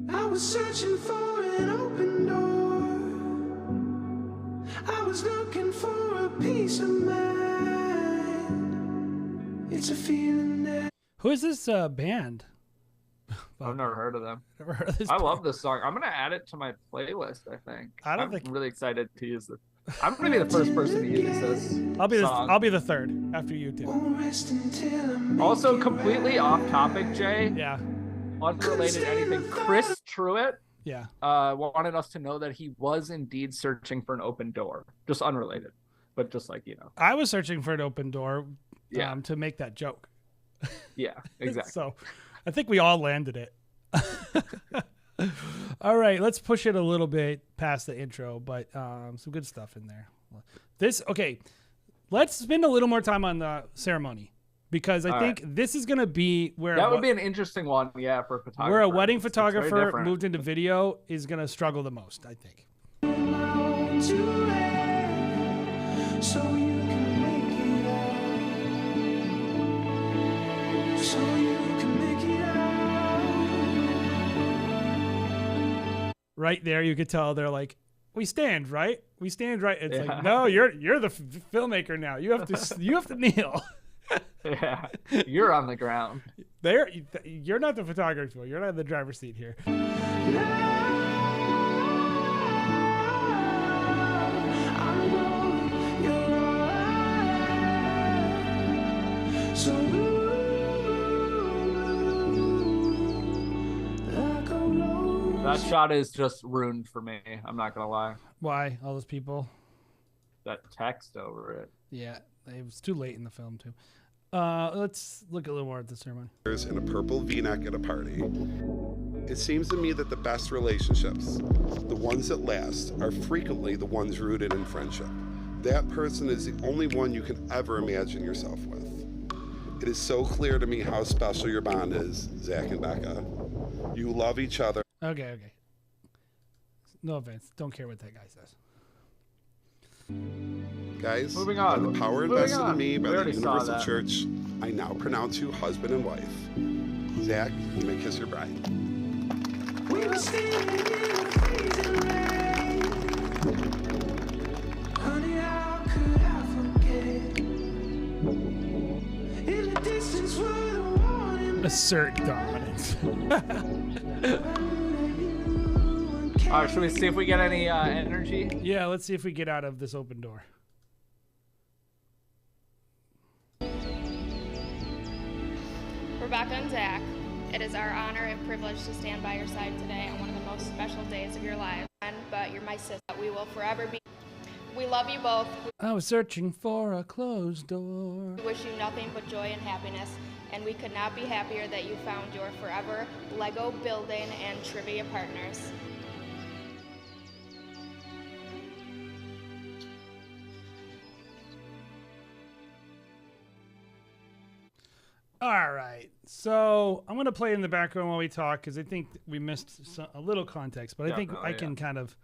I was searching for an open door. I was looking for a peace of mind. It's a feeling that. Who is this band? I've never heard of them. Never heard of this I love this song. I'm gonna add it to my playlist. I think. I'm really excited to use this. I'm gonna be the first person to use this. I'll be the third after you two. Also, completely off topic, Jay. Yeah. Unrelated to anything. Chris Truitt. Yeah. Wanted us to know that he was indeed searching for an open door. Just unrelated, but just like, you know. I was searching for an open door. Yeah. To make that joke. Yeah. Exactly. So. I think we all landed it. All right, let's push it a little bit past the intro, but some good stuff in there. Let's spend a little more time on the ceremony. because I think this is going to be where that would be an interesting one, yeah, for a photographer. Where a wedding It's photographer very different. moved into video is going to struggle the most, I think. So you can make it out. So you can make it out. Right there, you could tell they're like, "We stand, right? We stand, right?" It's like, "No, you're the filmmaker now. You have to kneel." Yeah, you're on the ground. You're not the photographer. You're not in the driver's seat here. That shot is just ruined for me. I'm not gonna lie. Why? All those people. That text over it. Yeah, it was too late in the film too. Let's look a little more at the ceremony. In a purple V-neck at a party. It seems to me that the best relationships, the ones that last, are frequently the ones rooted in friendship. That person is the only one you can ever imagine yourself with. It is so clear to me how special your bond is, Zach and Becca. You love each other. Okay. No offense. Don't care what that guy says. Guys, Moving on. by the power Moving invested on. in me by We the already saw Universal that. Church, I now pronounce you husband and wife. Zach, you may kiss your bride. We were standing in the freezing rain. Honey, how could I forget? In the distance were the warning. Assert dominance. All right, should we see if we get any energy? Yeah, let's see if we get out of this open door. Rebecca and Zach, it is our honor and privilege to stand by your side today on one of the most special days of your lives. But you're my sister. We will forever be. We love you both. I was searching for a closed door. We wish you nothing but joy and happiness, and we could not be happier that you found your forever Lego building and trivia partners. All right. So I'm going to play in the background while we talk because I think we missed a little context, but I think I can kind of.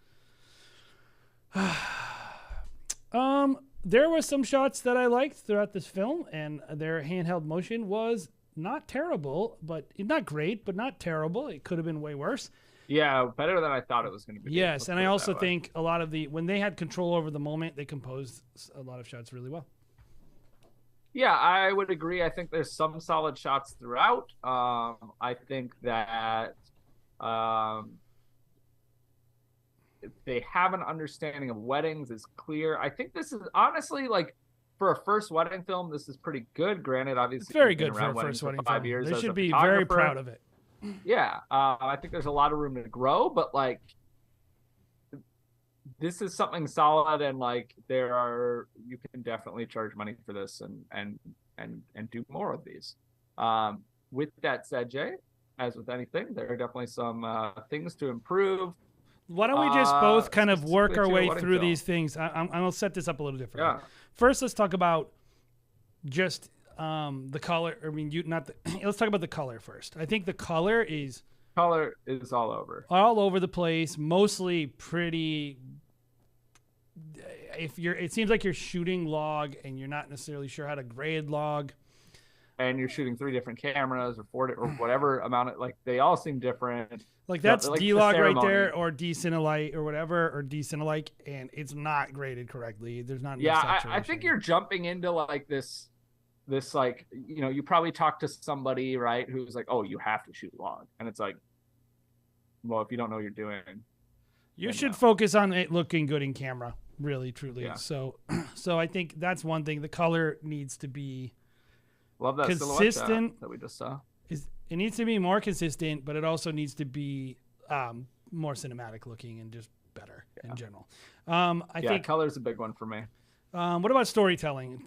There were some shots that I liked throughout this film, and their handheld motion was not terrible, but not great, but not terrible. It could have been way worse. Yeah, better than I thought it was going to be. Yes, and I also think a lot of when they had control over the moment, they composed a lot of shots really well. Yeah, I would agree. I think there's some solid shots throughout. I think that they have an understanding of weddings is clear. I think this is honestly like for a first wedding film, this is pretty good. Granted, obviously, It's very good for a first wedding film. 5 years. They as should a be very photographer. proud of it. Yeah, I think there's a lot of room to grow, but like this is something solid, and like you can definitely charge money for this and do more of these. With that said, Jay, as with anything, there are definitely some things to improve. Why don't we just both kind of work our way wedding through film. these things? I'll set this up a little differently. Yeah. First, let's talk about just the color. I mean, let's talk about the color first. I think the color is all over the place, mostly pretty. It seems like you're shooting log and you're not necessarily sure how to grade log. And you're shooting 3 different cameras or 4 or whatever amount of, like, they all seem different. Like that's like D-Log the right ceremony. there, or D-Cinelite or whatever, or D-Cinelike, and it's not graded correctly. There's not enough Yeah, saturation. I think you're jumping into like this like, you know, you probably talk to somebody, right, who's like, oh, you have to shoot log. And it's like, well, if you don't know what you're doing. You should focus on it looking good in camera, really, truly. Yeah. So I think that's one thing. The color needs to be Love that consistent. silhouette that we just saw. It needs to be more consistent, but it also needs to be more cinematic looking and just better in general. I think color's a big one for me. What about storytelling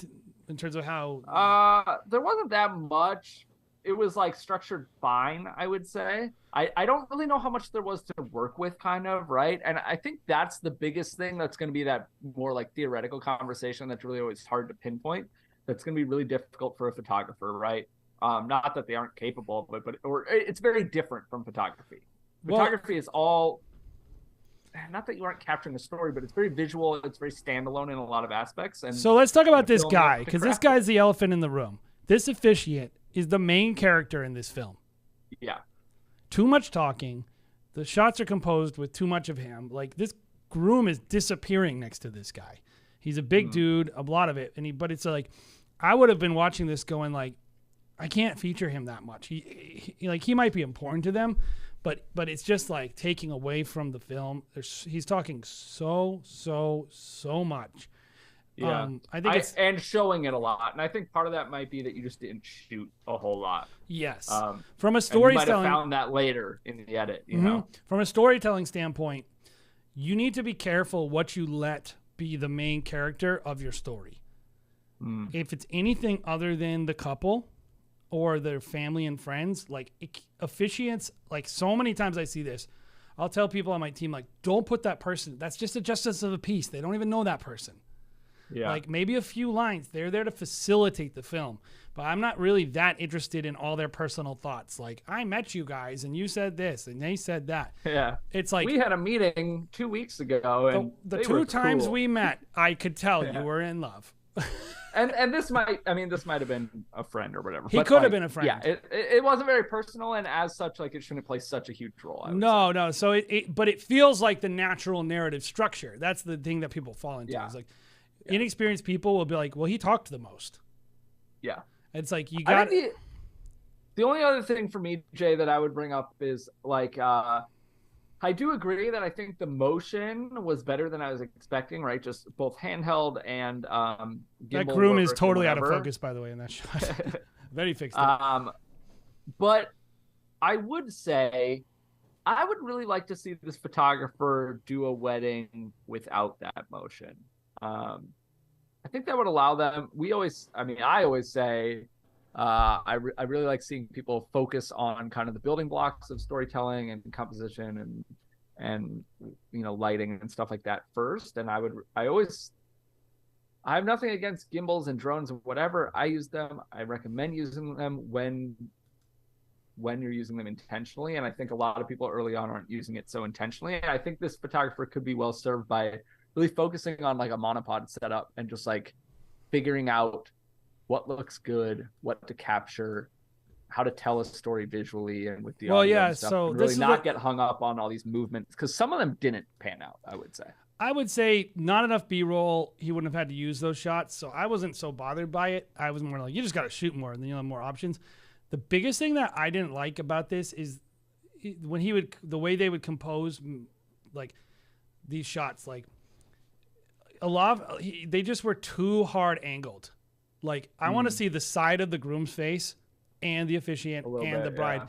in terms of how? There wasn't that much. It was like structured fine, I would say. I don't really know how much there was to work with, kind of, right? And I think that's the biggest thing that's going to be that more like theoretical conversation that's really always hard to pinpoint. that's going to be really difficult for a photographer, right? Not that they aren't capable of it, but it's very different from photography. Photography is all, not that you aren't capturing the story, but it's very visual. It's very standalone in a lot of aspects. And so let's talk about this guy, because this guy's the elephant in the room. This officiant is the main character in this film. Yeah. Too much talking. The shots are composed with too much of him. Like, this groom is disappearing next to this guy. He's a big dude, a lot of it. But it's like, I would have been watching this going like, I can't feature him that much. He might be important to them, but it's just like taking away from the film. He's talking so much. Yeah, I think and showing it a lot, and I think part of that might be that you just didn't shoot a whole lot. Yes, from a storytelling, you might have found that later in the edit. You know, from a storytelling standpoint, you need to be careful what you let be the main character of your story. If it's anything other than the couple or their family and friends, like officiants, like so many times I see this, I'll tell people on my team, like, don't put that person. That's just a justice of the peace. They don't even know that person. Yeah. Like maybe a few lines. They're there to facilitate the film. But I'm not really that interested in all their personal thoughts. Like, I met you guys and you said this and they said that. Yeah. It's like, we had a meeting 2 weeks ago and the two times we met, I could tell you were in love. and this might have been a friend or whatever. He could have been a friend. Yeah, it wasn't very personal, and as such, like, it shouldn't play such a huge role. No. So but it feels like the natural narrative structure. That's the thing that people fall into. It's like inexperienced people will be like, well, he talked the most. Yeah. It's like you got. The only other thing for me, Jay, that I would bring up is like, I do agree that I think the motion was better than I was expecting, right? Just both handheld and gimbal. That groom is totally out of focus, by the way, in that shot. Very fixed. But I would say I would really like to see this photographer do a wedding without that motion. I think that would allow them. I always say, I really like seeing people focus on kind of the building blocks of storytelling and composition and lighting and stuff like that first. And I have nothing against gimbals and drones and whatever. I use them. I recommend using them when you're using them intentionally. And I think a lot of people early on aren't using it so intentionally. And I think this photographer could be well served by really focusing on like a monopod setup and just like figuring out what looks good, what to capture, how to tell a story visually and with the audio and stuff. So and really not get hung up on all these movements, because some of them didn't pan out, I would say not enough B-roll. He wouldn't have had to use those shots, so I wasn't so bothered by it. I was more like, you just got to shoot more, and then you'll have more options. The biggest thing that I didn't like about this is when the way they would compose like these shots, like a lot of, they just were too hard angled. Like, I want to see the side of the groom's face and the officiant and the bride. Yeah.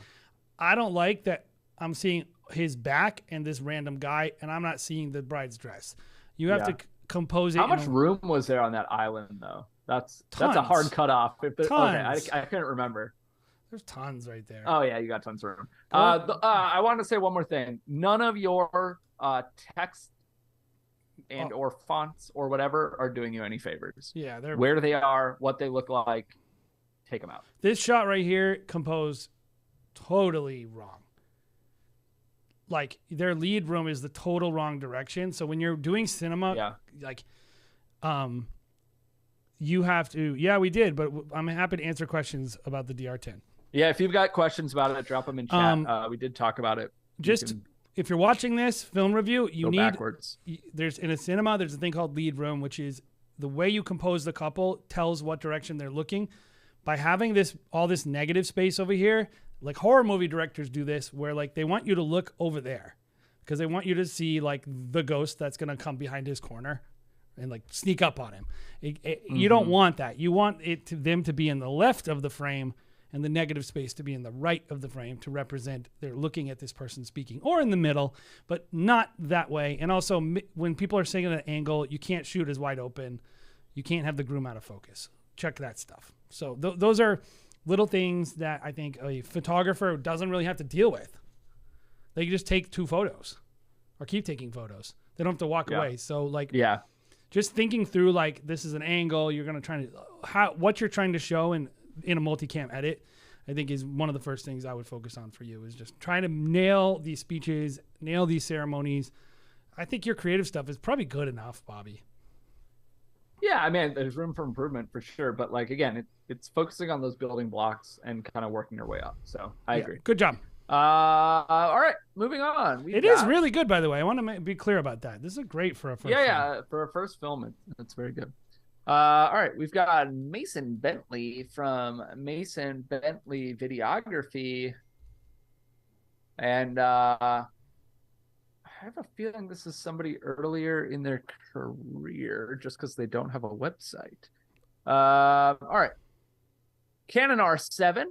I don't like that I'm seeing his back and this random guy, and I'm not seeing the bride's dress. You have to compose it. How much room was there on that island, though? That's a hard cutoff. I couldn't remember. There's tons right there. Oh, yeah, you got tons of room. I wanted to say one more thing. None of your text and or fonts or whatever are doing you any favors. Yeah, where they are, what they look like, take them out. This shot right here composed totally wrong. Like, their lead room is the total wrong direction. So when you're doing cinema, you have to. Yeah, we did, but I'm happy to answer questions about the DR-10. Yeah, if you've got questions about it, drop them in chat. We did talk about it. If you're watching this film review, you need backwards. There's in a cinema, there's a thing called lead room, which is the way you compose the couple tells what direction they're looking. By having all this negative space over here, like horror movie directors do this, where like they want you to look over there because they want you to see like the ghost that's gonna come behind his corner and like sneak up on him. You don't want that. You want them to be in the left of the frame and the negative space to be in the right of the frame to represent they're looking at this person speaking, or in the middle, but not that way. And also, when people are sitting at an angle, you can't shoot as wide open. You can't have the groom out of focus. Check that stuff. So those are little things that I think a photographer doesn't really have to deal with. They can just take 2 photos or keep taking photos. They don't have to walk away. So just thinking through like this is an angle you're going to try to what you're trying to show in a multicam edit, I think is one of the first things I would focus on for you, is just trying to nail these speeches, nail these ceremonies. I think your creative stuff is probably good enough, Bobby. Yeah, I mean, there's room for improvement for sure, but like again, it's focusing on those building blocks and kind of working your way up. So I agree. Good job. All right, moving on. It is really good, by the way. I want to be clear about that. This is great for a first film. Yeah, for a first film, it's very good. All right, we've got Mason Bentley from Mason Bentley Videography, and I have a feeling this is somebody earlier in their career, just because they don't have a website. All right, Canon R7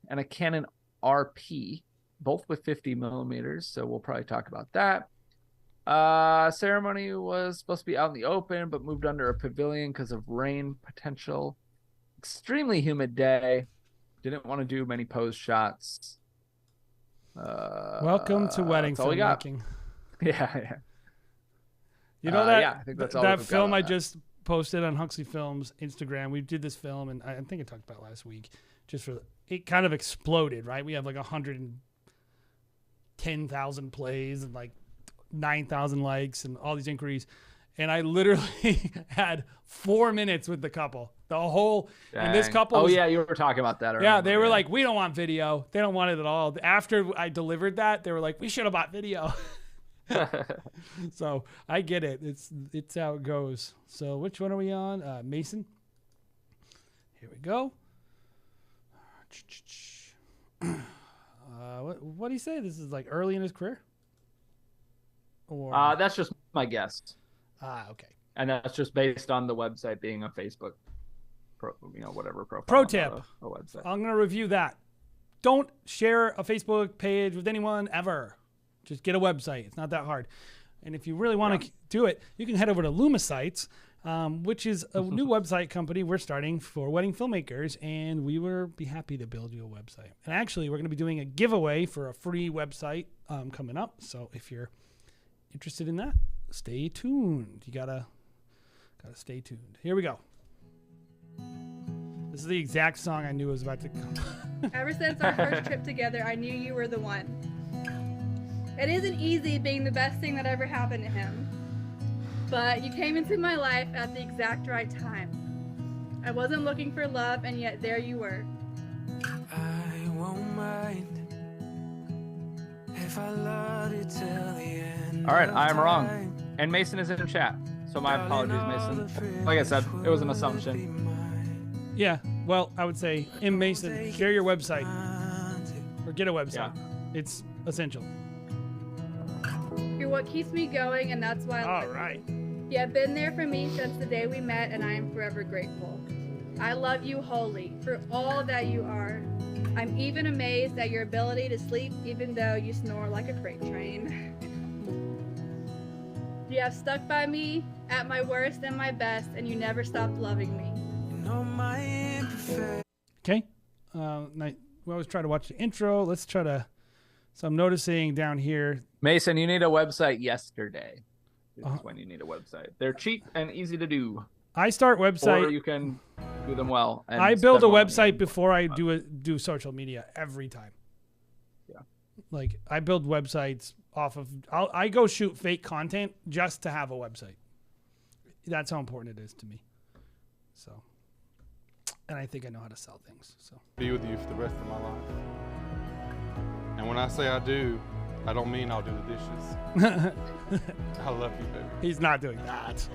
and a Canon RP, both with 50 millimeters, so we'll probably talk about that. Ceremony was supposed to be out in the open, but moved under a pavilion because of rain potential. Extremely humid day. Didn't want to do many pose shots. Welcome to wedding filmmaking. Yeah. You know that I think that's all that film I just posted on Huxley Films Instagram. We did this film, and I think I talked about it last week. Just for it kind of exploded, right? We have like 110,000 plays and like 9,000 likes and all these inquiries, and I literally had 4 minutes with the couple. The whole and this couple. Yeah, you were talking about that. Yeah, they were like, we don't want video. They don't want it at all. After I delivered that, they were like, we should have bought video. So I get it. It's how it goes. So which one are we on? Mason. Here we go. What do you say? This is like early in his career? Or that's just my guess. Okay. And that's just based on the website being a Facebook, whatever profile. Pro tip: a website. I'm gonna review that. Don't share a Facebook page with anyone ever. Just get a website. It's not that hard. And if you really want to do it, you can head over to Lumasites, which is a new website company we're starting for wedding filmmakers, and we will be happy to build you a website. And actually, we're going to be doing a giveaway for a free website coming up. So if you're interested in that, stay tuned. You gotta stay tuned. Here we go. This is the exact song I knew was about to come. Ever since our first trip together, I knew you were the one. It isn't easy being the best thing that ever happened to him, but you came into my life at the exact right time. I wasn't looking for love, and yet there you were. I won't mind if I love you till the end. All right, I am wrong. And Mason is in chat, so my apologies, Mason. Like I said, it was an assumption. Yeah, well, I would say, in Mason, share your website or get a website. Yeah. It's essential. You're what keeps me going, and that's why I love you. You have been there for me since the day we met, and I am forever grateful. I love you wholly for all that you are. I'm even amazed at your ability to sleep even though you snore like a freight train. You have stuck by me at my worst and my best, and you never stopped loving me. Okay. We always try to watch the intro. Let's try to. So I'm noticing down here. Mason, you need a website yesterday. This is when you need a website. They're cheap and easy to do. I start website. Or you can do them well. And I build a website before I do social media every time. Yeah. Like I build websites off of. I go shoot fake content just to have a website. That's how important it is to me. So. And I think I know how to sell things. So. Be with you for the rest of my life. And when I say I do, I don't mean I'll do the dishes. I love you, baby. He's not doing that.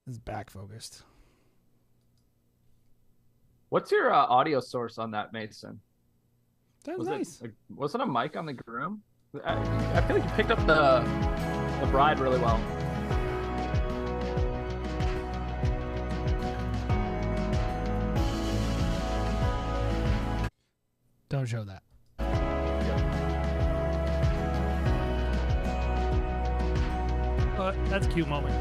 It's back focused. What's your audio source on that, Mason? That's nice. Was it a mic on the groom? I feel like you picked up the bride really well. Don't show that. That's a cute moment.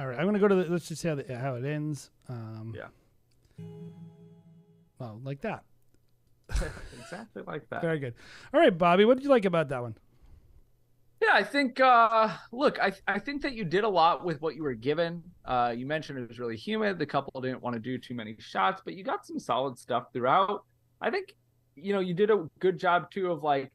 All right, I'm gonna go to let's just see how it ends. Yeah. Well, like that. Exactly like that. Very good. All right, Bobby, what did you like about that one? Yeah, I think, look, I think that you did a lot with what you were given. You mentioned it was really humid. The couple didn't want to do too many shots, but you got some solid stuff throughout. I think, you did a good job, too, of like,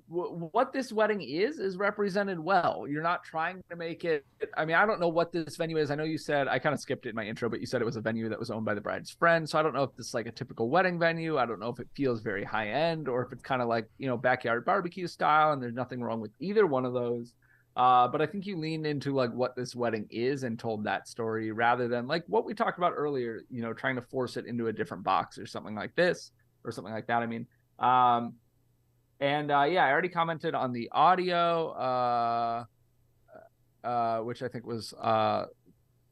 what this wedding is represented well. You're not trying to make it. I mean, I don't know what this venue is. I know you said, I kind of skipped it in my intro, but you said it was a venue that was owned by the bride's friend. So I don't know if this is like a typical wedding venue. I don't know if it feels very high end or if it's kind of like, backyard barbecue style. And there's nothing wrong with either one of those. But I think you leaned into like what this wedding is and told that story rather than like what we talked about earlier, trying to force it into a different box or something like this or something like that. I mean, I already commented on the audio, which I think was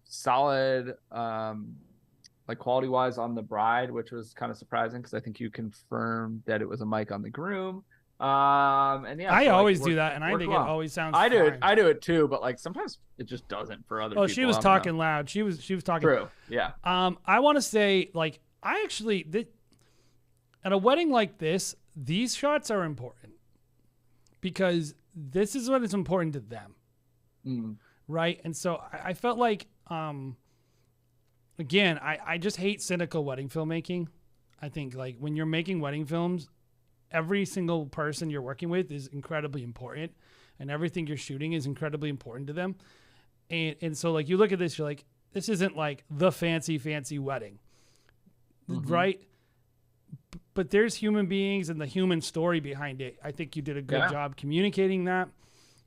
solid, like quality wise on the bride, which was kind of surprising because I think you confirmed that it was a mic on the groom. I always do that, and I think it always sounds. I do it too, but like sometimes it just doesn't for other people. Oh, she was talking loud. She was talking. True. Yeah. I want to say like I actually at a wedding like this. These shots are important because this is what is important to them. Right. And so I felt like, again, I just hate cynical wedding filmmaking. I think like when you're making wedding films, every single person you're working with is incredibly important and everything you're shooting is incredibly important to them. And so like you look at this, you're like, this isn't like the fancy wedding. Right. But there's human beings and the human story behind it. I think you did a good job communicating that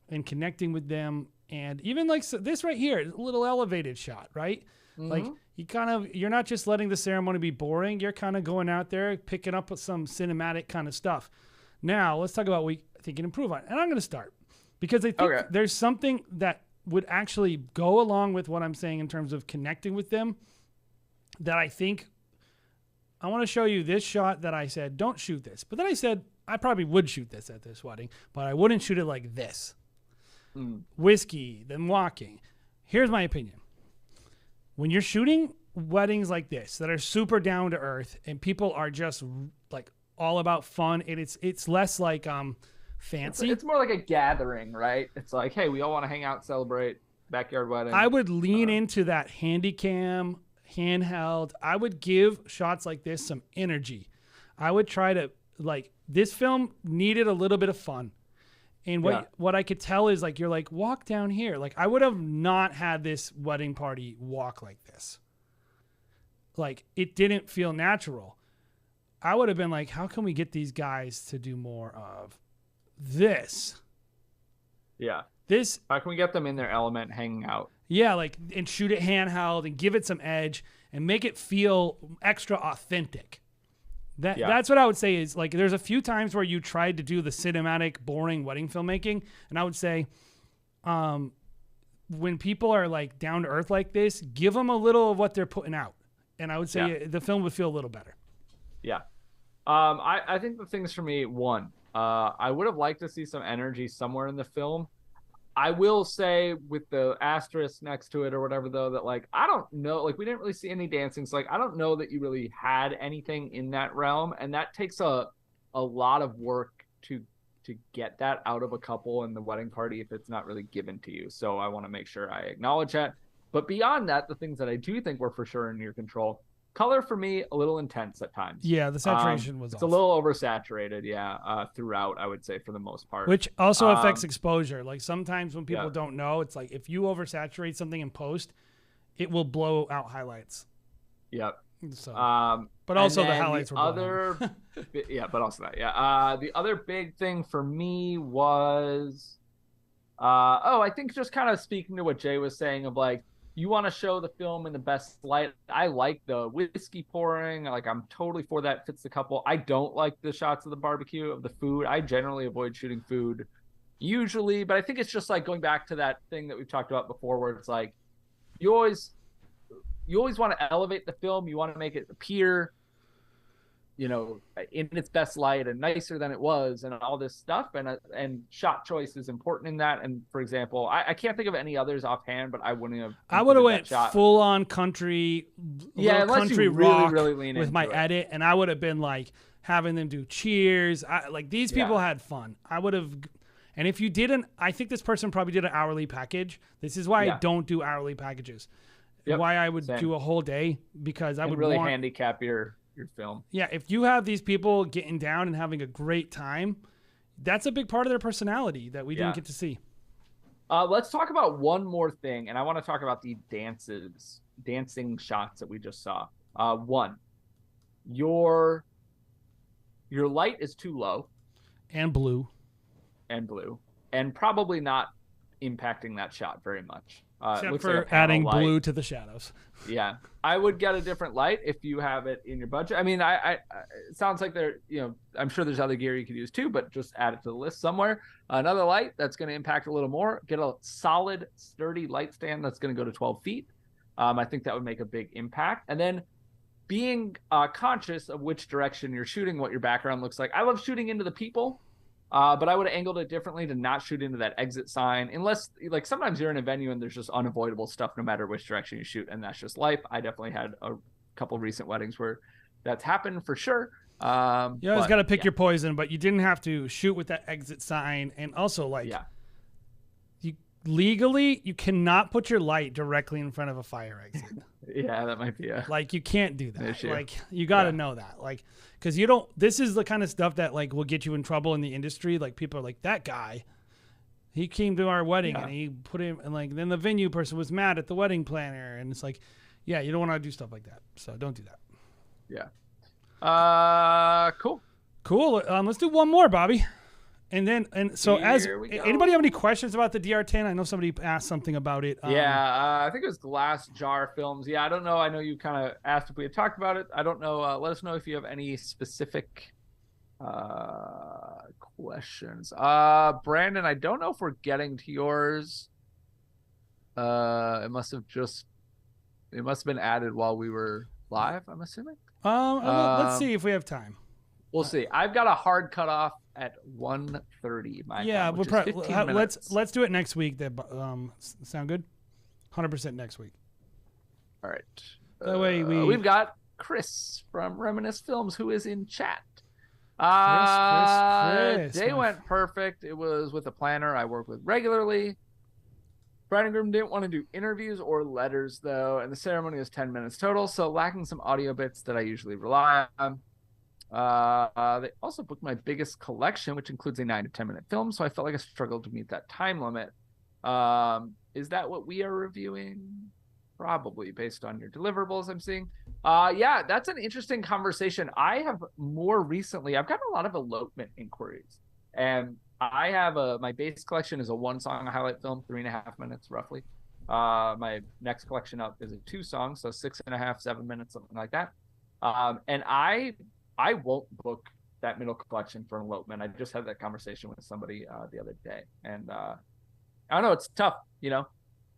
and connecting with them. And even like this right here, a little elevated shot, right? Like you're not just letting the ceremony be boring. You're kind of going out there, picking up with some cinematic kind of stuff. Now let's talk about what we think you can improve on. And I'm going to start because I think there's something that would actually go along with what I'm saying in terms of connecting with them that I think I want to show you this shot that I said, don't shoot this. But then I said, I probably would shoot this at this wedding, but I wouldn't shoot it like this. Whiskey, then walking. Here's my opinion. When you're shooting weddings like this that are super down to earth and people are just like all about fun and it's less like fancy. It's more like a gathering, right? It's like, hey, we all want to hang out, celebrate, backyard wedding. I would lean into that handy cam, handheld. I would give shots like this some energy. I would try to like this film needed a little bit of fun. And what I could tell is like, you're like, walk down here. Like I would have not had this wedding party walk like this. Like it didn't feel natural. I would have been like, how can we get these guys to do more of this? Yeah. This. How can we get them in their element hanging out? Yeah, like and shoot it handheld and give it some edge and make it feel extra authentic. That's what I would say is like there's a few times where you tried to do the cinematic, boring wedding filmmaking, and I would say when people are like down to earth like this, give them a little of what they're putting out, and I would say the film would feel a little better. Yeah, I think the things for me, one, I would have liked to see some energy somewhere in the film. I will say with the asterisk next to it or whatever, though, that like, I don't know, like we didn't really see any dancing. So like, I don't know that you really had anything in that realm. And that takes a lot of work to get that out of a couple in the wedding party if it's not really given to you. So I want to make sure I acknowledge that. But beyond that, the things that I do think were for sure in your control, color for me, a little intense at times. Yeah, the saturation was it's off. A little oversaturated, throughout, I would say, for the most part. Which also affects exposure. Like sometimes when people don't know, it's like if you oversaturate something in post, it will blow out highlights. Yep. So, but also the highlights were but also that. Yeah. The other big thing for me was, I think just kind of speaking to what Jay was saying of like, you want to show the film in the best light. I like the whiskey pouring. Like I'm totally for that. Fits the couple. I don't like the shots of the barbecue, of the food. I generally avoid shooting food usually, but I think it's just like going back to that thing that we've talked about before where it's like, you always want to elevate the film. You want to make it appear you know, in its best light and nicer than it was, and all this stuff. And shot choice is important in that. And for example, I can't think of any others offhand, but I wouldn't have. I would have included went full on country, Yeah, unless country you really, rock really lean with into my it. edit, and I would have been like having them do cheers. Like these people Yeah. had fun. I would have. And if you didn't, I think this person probably did an hourly package. This is why I Yeah. don't do hourly packages. Yep, Why I would same. do a whole day, because I And would really want, handicap your film. Yeah, if you have these people getting down and having a great time, that's a big part of their personality that we Yeah. didn't get to see. Let's talk about one more thing, and I want to talk about the dancing shots that we just saw. One, your light is too low And blue. and probably not impacting that shot very much. Except looks for like a panel adding light. blue to the shadows. Yeah, I would get a different light if you have it in your budget. I mean, it sounds like I'm sure there's other gear you could use too, but just add it to the list somewhere. Another light that's going to impact a little more. Get a solid, sturdy light stand that's going to go to 12 feet. I think that would make a big impact. And then being conscious of which direction you're shooting, what your background looks like. I love shooting into the people. But I would have angled it differently to not shoot into that exit sign, unless like sometimes you're in a venue and there's just unavoidable stuff no matter which direction you shoot, and that's just life. I definitely had a couple recent weddings where that's happened for sure. You always got to pick your poison, but you didn't have to shoot with that exit sign. And also, like, legally, you cannot put your light directly in front of a fire exit. Yeah, that might be like, you can't do that. issue. Like, you got to know that. Like, because you don't, this is the kind of stuff that, like, will get you in trouble in the industry. Like, people are like, that guy, he came to our wedding and he put him, and like, then the venue person was mad at the wedding planner. And it's like, yeah, you don't want to do stuff like that. So don't do that. Yeah. Cool. Let's do one more, Bobby. And so Here we go. anybody have any questions about the DR10? I know somebody asked something about it. I think it was Glass Jar Films. Yeah, I don't know. I know you kind of asked if we had talked about it. I don't know. Let us know if you have any specific questions. Brandon, I don't know if we're getting to yours. It must have been added while we were live, I'm assuming. Let's see if we have time. We'll see. I've got a hard cutoff at 1:30. We'll probably let's do it next week. That sound good? 100% next week. All right. That way we've got Chris from Reminisce Films who is in chat. Chris. Day went perfect. It was with a planner I work with regularly. Bride and groom didn't want to do interviews or letters though, and the ceremony was 10 minutes total, so lacking some audio bits that I usually rely on. They also booked my biggest collection, which includes a 9 to 10 minute film, so I felt like I struggled to meet that time limit. Is that what we are reviewing? Probably, based on your deliverables I'm seeing. Yeah, that's an interesting conversation. I have more recently, I've gotten a lot of elopement inquiries, and I have my base collection is a 1-song highlight film, 3.5 minutes roughly. My next collection up is a 2-song, so 6.5, 7 minutes, something like that. And I won't book that middle collection for an elopement. I just had that conversation with somebody the other day, and I don't know, it's tough. You know,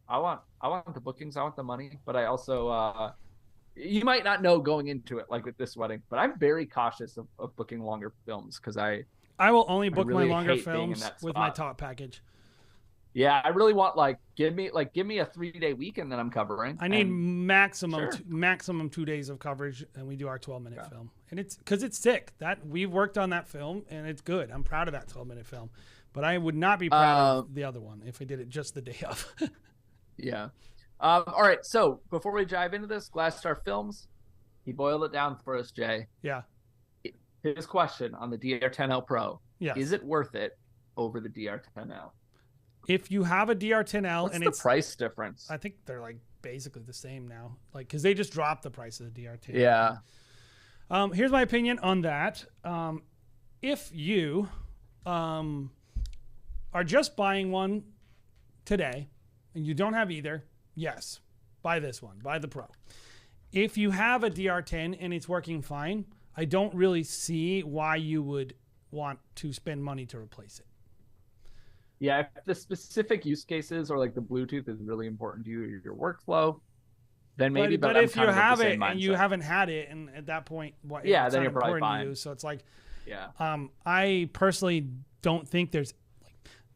I want the bookings, I want the money, but I also you might not know going into it, like with this wedding, but I'm very cautious of booking longer films because I will only book really my longer hate being in films that with my spot. top package. Yeah, I really want give me a 3-day weekend that I'm covering. I need Sure. maximum 2 days of coverage, and we do our 12-minute film. And it's because it's sick. That we've worked on that film, and it's good. I'm proud of that 12-minute film, but I would not be proud of the other one if I did it just the day of. Yeah. All right. So before we dive into this, Glass Star Films, he boiled it down for us, Jay. Yeah. His question on the DR-10L Pro: Yes. Is it worth it over the DR-10L? If you have a DR-10L, What's and the it's price difference? I think they're like basically the same now, like because they just dropped the price of the DR-10L. Yeah. Here's my opinion on that. If you are just buying one today and you don't have either, yes, buy this one. Buy the Pro. If you have a DR-10 and it's working fine, I don't really see why you would want to spend money to replace it. Yeah, if the specific use cases or like the Bluetooth is really important to you or your workflow, then maybe. But I'm if you kind of of the have same it and you mindset. haven't had it, and at that point, Yeah, it's then not you're probably important to fine. you. So it's like, Yeah. I personally don't think there's.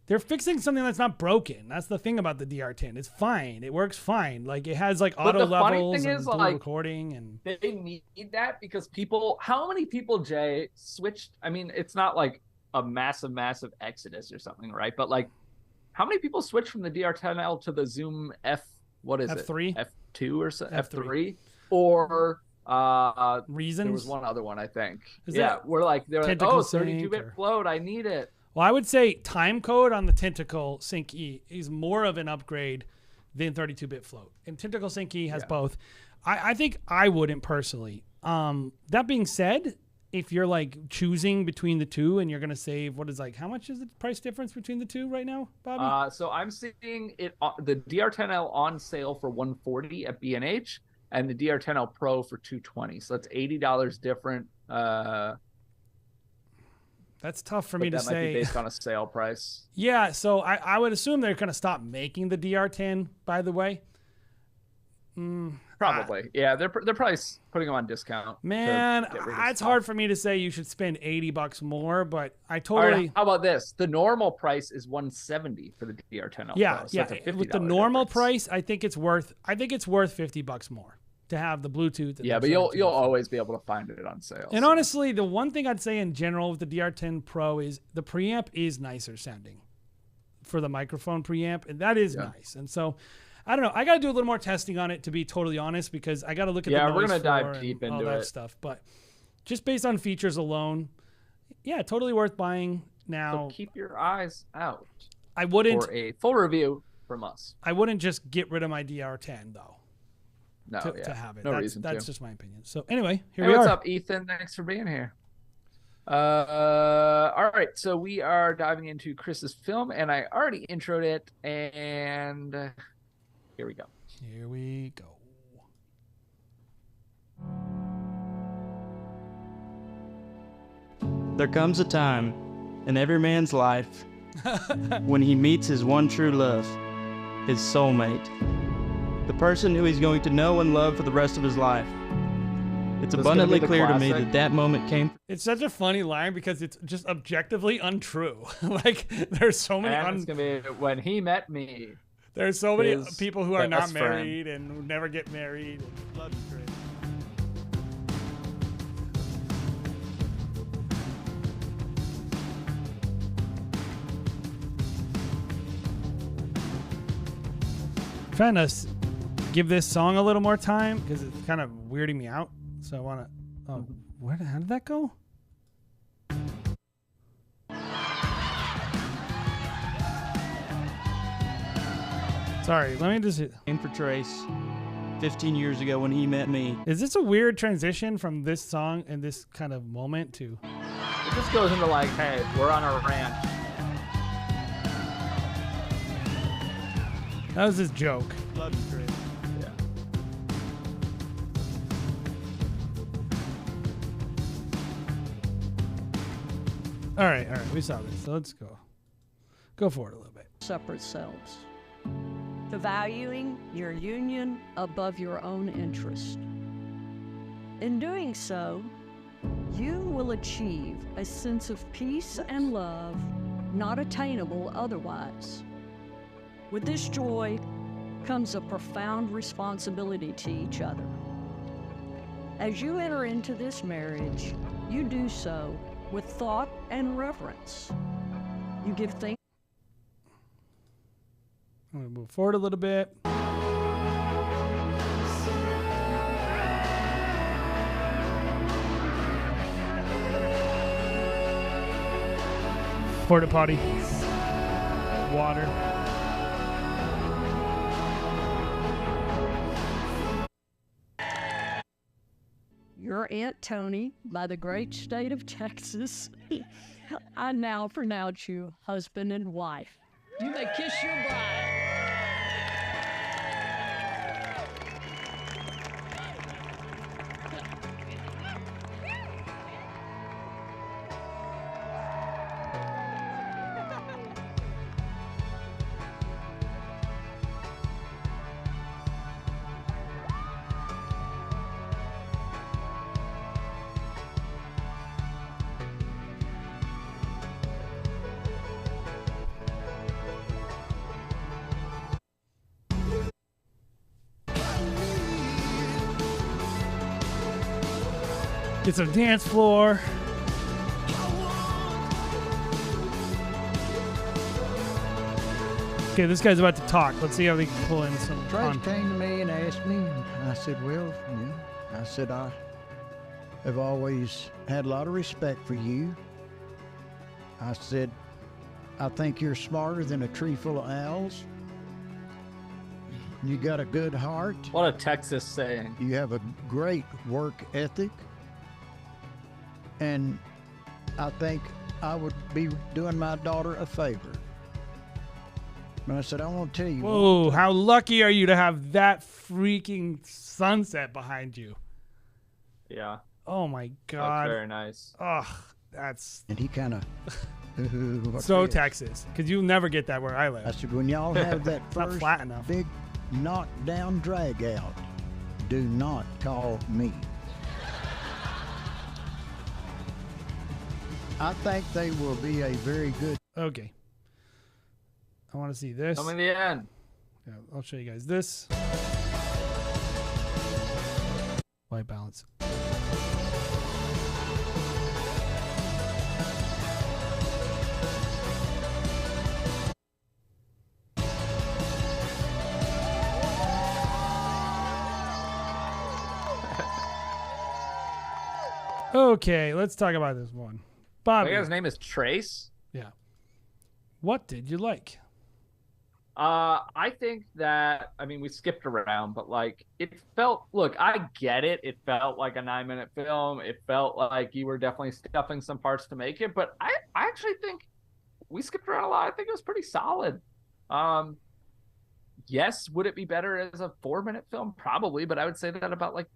They're fixing something that's not broken. That's the thing about the DR10. It's fine. It works fine. Like it has like But auto the funny levels thing and is, dual like, recording and they need that because how many people, Jay, switched? I mean, it's not like a massive exodus or something, right? But like, how many people switched from the DR10L to the Zoom F3? F2 or so, F3. F3? Or Reasons? there was one other one, I think. Is yeah, that they're like, Tentacle oh, Sync 32-bit float, I need it. Well, I would say time code on the Tentacle Sync E is more of an upgrade than 32-bit float. And Tentacle Sync E has both. I think I wouldn't personally. That being said, if you're like choosing between the two and you're going to save, how much is the price difference between the two right now, Bobby? So I'm seeing it the DR10L on sale for $140 at B&H and the DR10L Pro for $220. So that's $80 different. That's tough for me to that might say. be based on a sale price. Yeah, so I would assume they're going to stop making the DR10, by the way. Probably. Yeah, they're probably putting them on discount. Man, to get rid of it's stuff. hard for me to say you should spend $80 more, but I All totally... right, how about this? The normal price is $170 for the DR10L Yeah, Pro. So yeah. it's a $50 With the normal difference. price, I think it's worth $50 more to have the Bluetooth. And Yeah, the but you'll 32-bit. always be able to find it on sale. And honestly, the one thing I'd say in general with the DR10 Pro is the preamp is nicer sounding for the microphone preamp, and that is nice. And so, I don't know. I got to do a little more testing on it, to be totally honest, because I got to look at the noise we're gonna dive floor deep and all into that it. stuff. But just based on features alone, yeah, totally worth buying now. So keep your eyes out. I wouldn't for a full review from us. I wouldn't just get rid of my DR10 though. No, to have it. No reason that's to. just my opinion. So anyway, here Hey, we what's are. up, Ethan? Thanks for being here. All right, so we are diving into Chris's film, and I already introed it, and here we go. Here we go. There comes a time in every man's life when he meets his one true love, his soulmate, the person who he's going to know and love for the rest of his life. It's abundantly clear to me that that moment came. It's such a funny line because it's just objectively untrue. Like there's so many. And it's gonna be when he met me. There's so many his people who are not best friend. married and who never get married. Love is great. Trying to give this song a little more time because it's kind of weirding me out. So I want to. Oh, how did that go? Sorry, let me just. Came for Trace 15 years ago when he met me. Is this a weird transition from this song and this kind of moment to? It just goes into like, hey, we're on a ranch. That was his joke. Love is great. Yeah. All right, we saw this. So let's go for it a little bit. Separate selves. To valuing your union above your own interest. In doing so, you will achieve a sense of peace and love not attainable otherwise. With this joy comes a profound responsibility to each other. As you enter into this marriage, you do so with thought and reverence. You give thanks. I'm going to move forward a little bit. Porta potty. Water. Your Aunt Tony, by the great state of Texas, I now pronounce you husband and wife. You may kiss your bride. Get some dance floor. Okay, this guy's about to talk. Let's see how we can pull in some Trace content. came to me and asked me, and I said, well, yeah. I said, I have always had a lot of respect for you. I said, I think you're smarter than a tree full of owls. You got a good heart. What a Texas saying. You have a great work ethic. And I think I would be doing my daughter a favor. And I said, I want to tell you. Whoa, how lucky are you to have that freaking sunset behind you? Yeah. Oh my God. That's very nice. Ugh, that's... And he kind of... so Texas, because you'll never get that where I live. I said, when y'all have that It's not first flat enough. big knockdown drag out, do not call me. I think they will be a very good... Okay. I want to see this. Tell me the end. Yeah, I'll show you guys this. White balance. Okay, let's talk about this one. Bobby. The guy's name is Trace. Yeah. What did you like? I think that, I mean, we skipped around, but like it felt, look, I get it. It felt like a 9-minute film. It felt like you were definitely stuffing some parts to make it, but I actually think we skipped around a lot. I think it was pretty solid. Yes, would it be better as a 4-minute film? Probably, but I would say that about like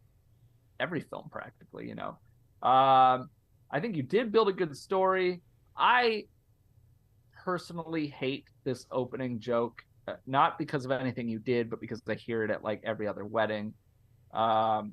every film practically, you know. I think you did build a good story. I personally hate this opening joke, not because of anything you did, but because I hear it at like every other wedding. But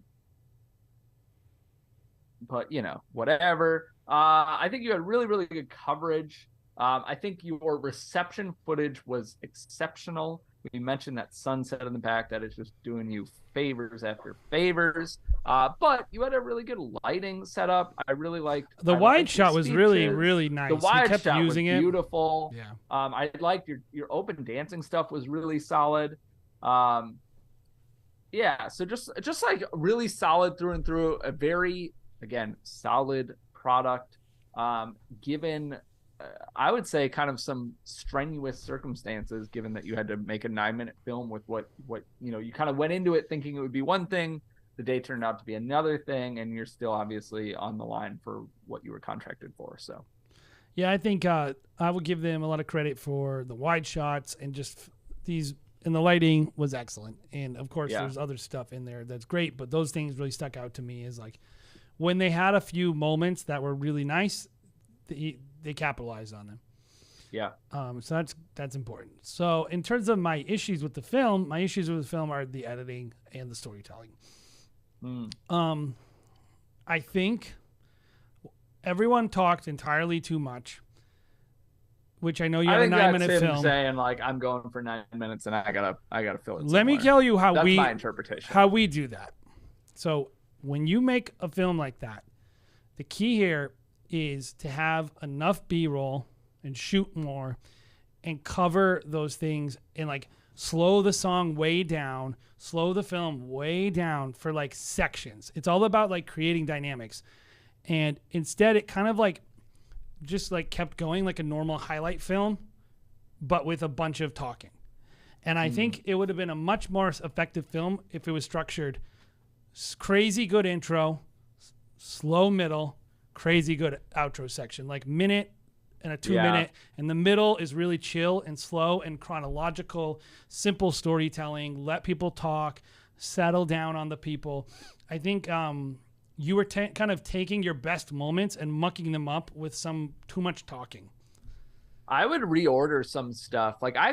you know, whatever. I think you had really, really good coverage. I think your reception footage was exceptional. We mentioned that sunset in the back that is just doing you favors after favors. But you had a really good lighting setup. I really liked the wide shot was really, really nice. The wide kept shot using was it. beautiful. Yeah. I liked your open dancing stuff was really solid. Yeah, so just like really solid through and through. A very, again, solid product. Given I would say kind of some strenuous circumstances, given that you had to make a 9-minute film with what you know, you kind of went into it thinking it would be one thing, the day turned out to be another thing, and you're still obviously on the line for what you were contracted for. So yeah, I think I would give them a lot of credit for the wide shots and just these, and the lighting was excellent. And of course there's other stuff in there that's great, but those things really stuck out to me as like when they had a few moments that were really nice, they capitalized on them. Yeah. So that's important. So in terms of my issues with the film, are the editing and the storytelling. I think everyone talked entirely too much, which I know you have a 9-minute film. Saying like, I'm going for 9 minutes and I gotta fill it. Let me tell you how that's my interpretation. How we do that. So when you make a film like that, the key here is to have enough B-roll and shoot more and cover those things and like slow the song way down, slow the film way down for like sections. It's all about like creating dynamics. And instead it kind of like just like kept going like a normal highlight film, but with a bunch of talking. And I think it would have been a much more effective film if it was structured crazy good intro, slow middle, crazy good outro section, like minute and a 2-minute, and the middle is really chill and slow and chronological, simple storytelling, let people talk, settle down on the people. I think you were kind of taking your best moments and mucking them up with some too much talking. I would reorder some stuff. Like I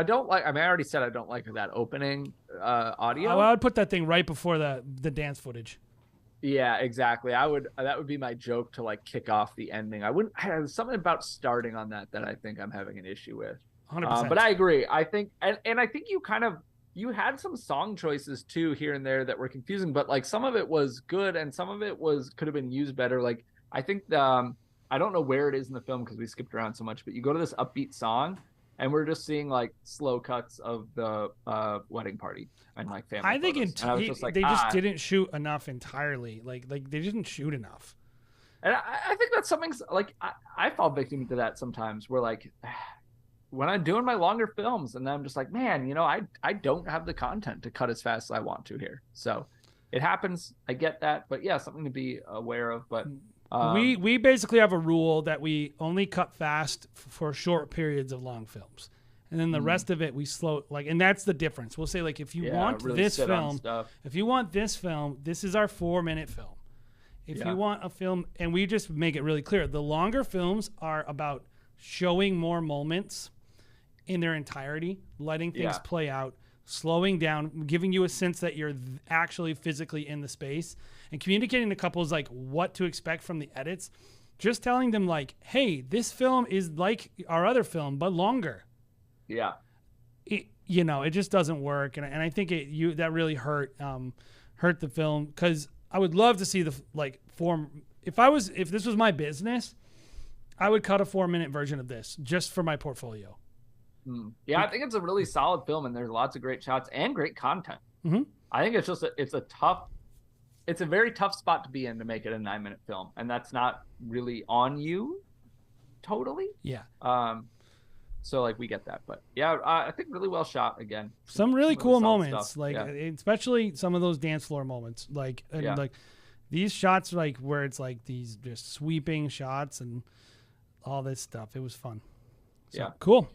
don't like, I mean, I already said I don't like that opening audio. I would put that thing right before the dance footage. Yeah, exactly. That would be my joke to like kick off the ending. There's something about starting on that I think I'm having an issue with. 100%. But I agree. I think, and I think you kind of you had some song choices too here and there that were confusing, but like some of it was good and some of it could have been used better. Like I think I don't know where it is in the film because we skipped around so much, but you go to this upbeat song and we're just seeing like slow cuts of the wedding party and like family. I think they just didn't shoot enough entirely. Like they didn't shoot enough. And I think that's something like I fall victim to that sometimes where like when I'm doing my longer films and I'm just like, man, I don't have the content to cut as fast as I want to here. So it happens. I get that. But yeah, something to be aware of. But we basically have a rule that we only cut fast for short periods of long films. And then the rest of it we slow, like, and that's the difference. We'll say, like, if you want really this film, this is our 4-minute film. If you want a film, and we just make it really clear, the longer films are about showing more moments in their entirety, letting things play out, slowing down, giving you a sense that you're actually physically in the space, and communicating to couples like what to expect from the edits. Just telling them like, hey, this film is like our other film, but longer. Yeah. It just doesn't work. And I think that really hurt the film, because I would love to see the form. If this was my business, I would cut a 4-minute version of this just for my portfolio. Yeah, I think it's a really solid film, and there's lots of great shots and great content. I think it's just it's a very tough spot to be in to make it a 9-minute film, and that's not really on you totally. Yeah. So like we get that, but yeah, I think really well shot again. Some really cool moments, stuff. Especially some of those dance floor moments, like these shots, like where it's like these just sweeping shots and all this stuff. It was fun. So, cool.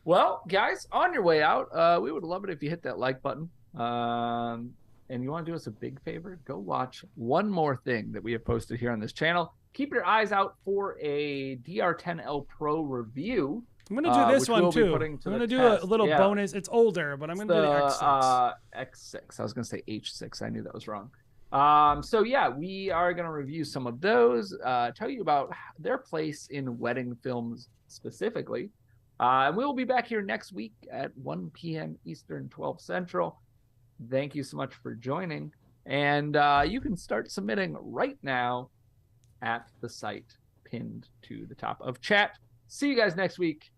Well, guys, on your way out, we would love it if you hit that like button. And you want to do us a big favor? Go watch one more thing that we have posted here on this channel. Keep your eyes out for a DR-10L Pro review. I'm going to do this one too. I'm going to do a little bonus. It's older, but I'm going to do the X6. X6. I was going to say H6. I knew that was wrong. So yeah, we are going to review some of those, tell you about their place in wedding films specifically. And we will be back here next week at 1 p.m. Eastern, 12 Central. Thank you so much for joining. And you can start submitting right now at the site pinned to the top of chat. See you guys next week.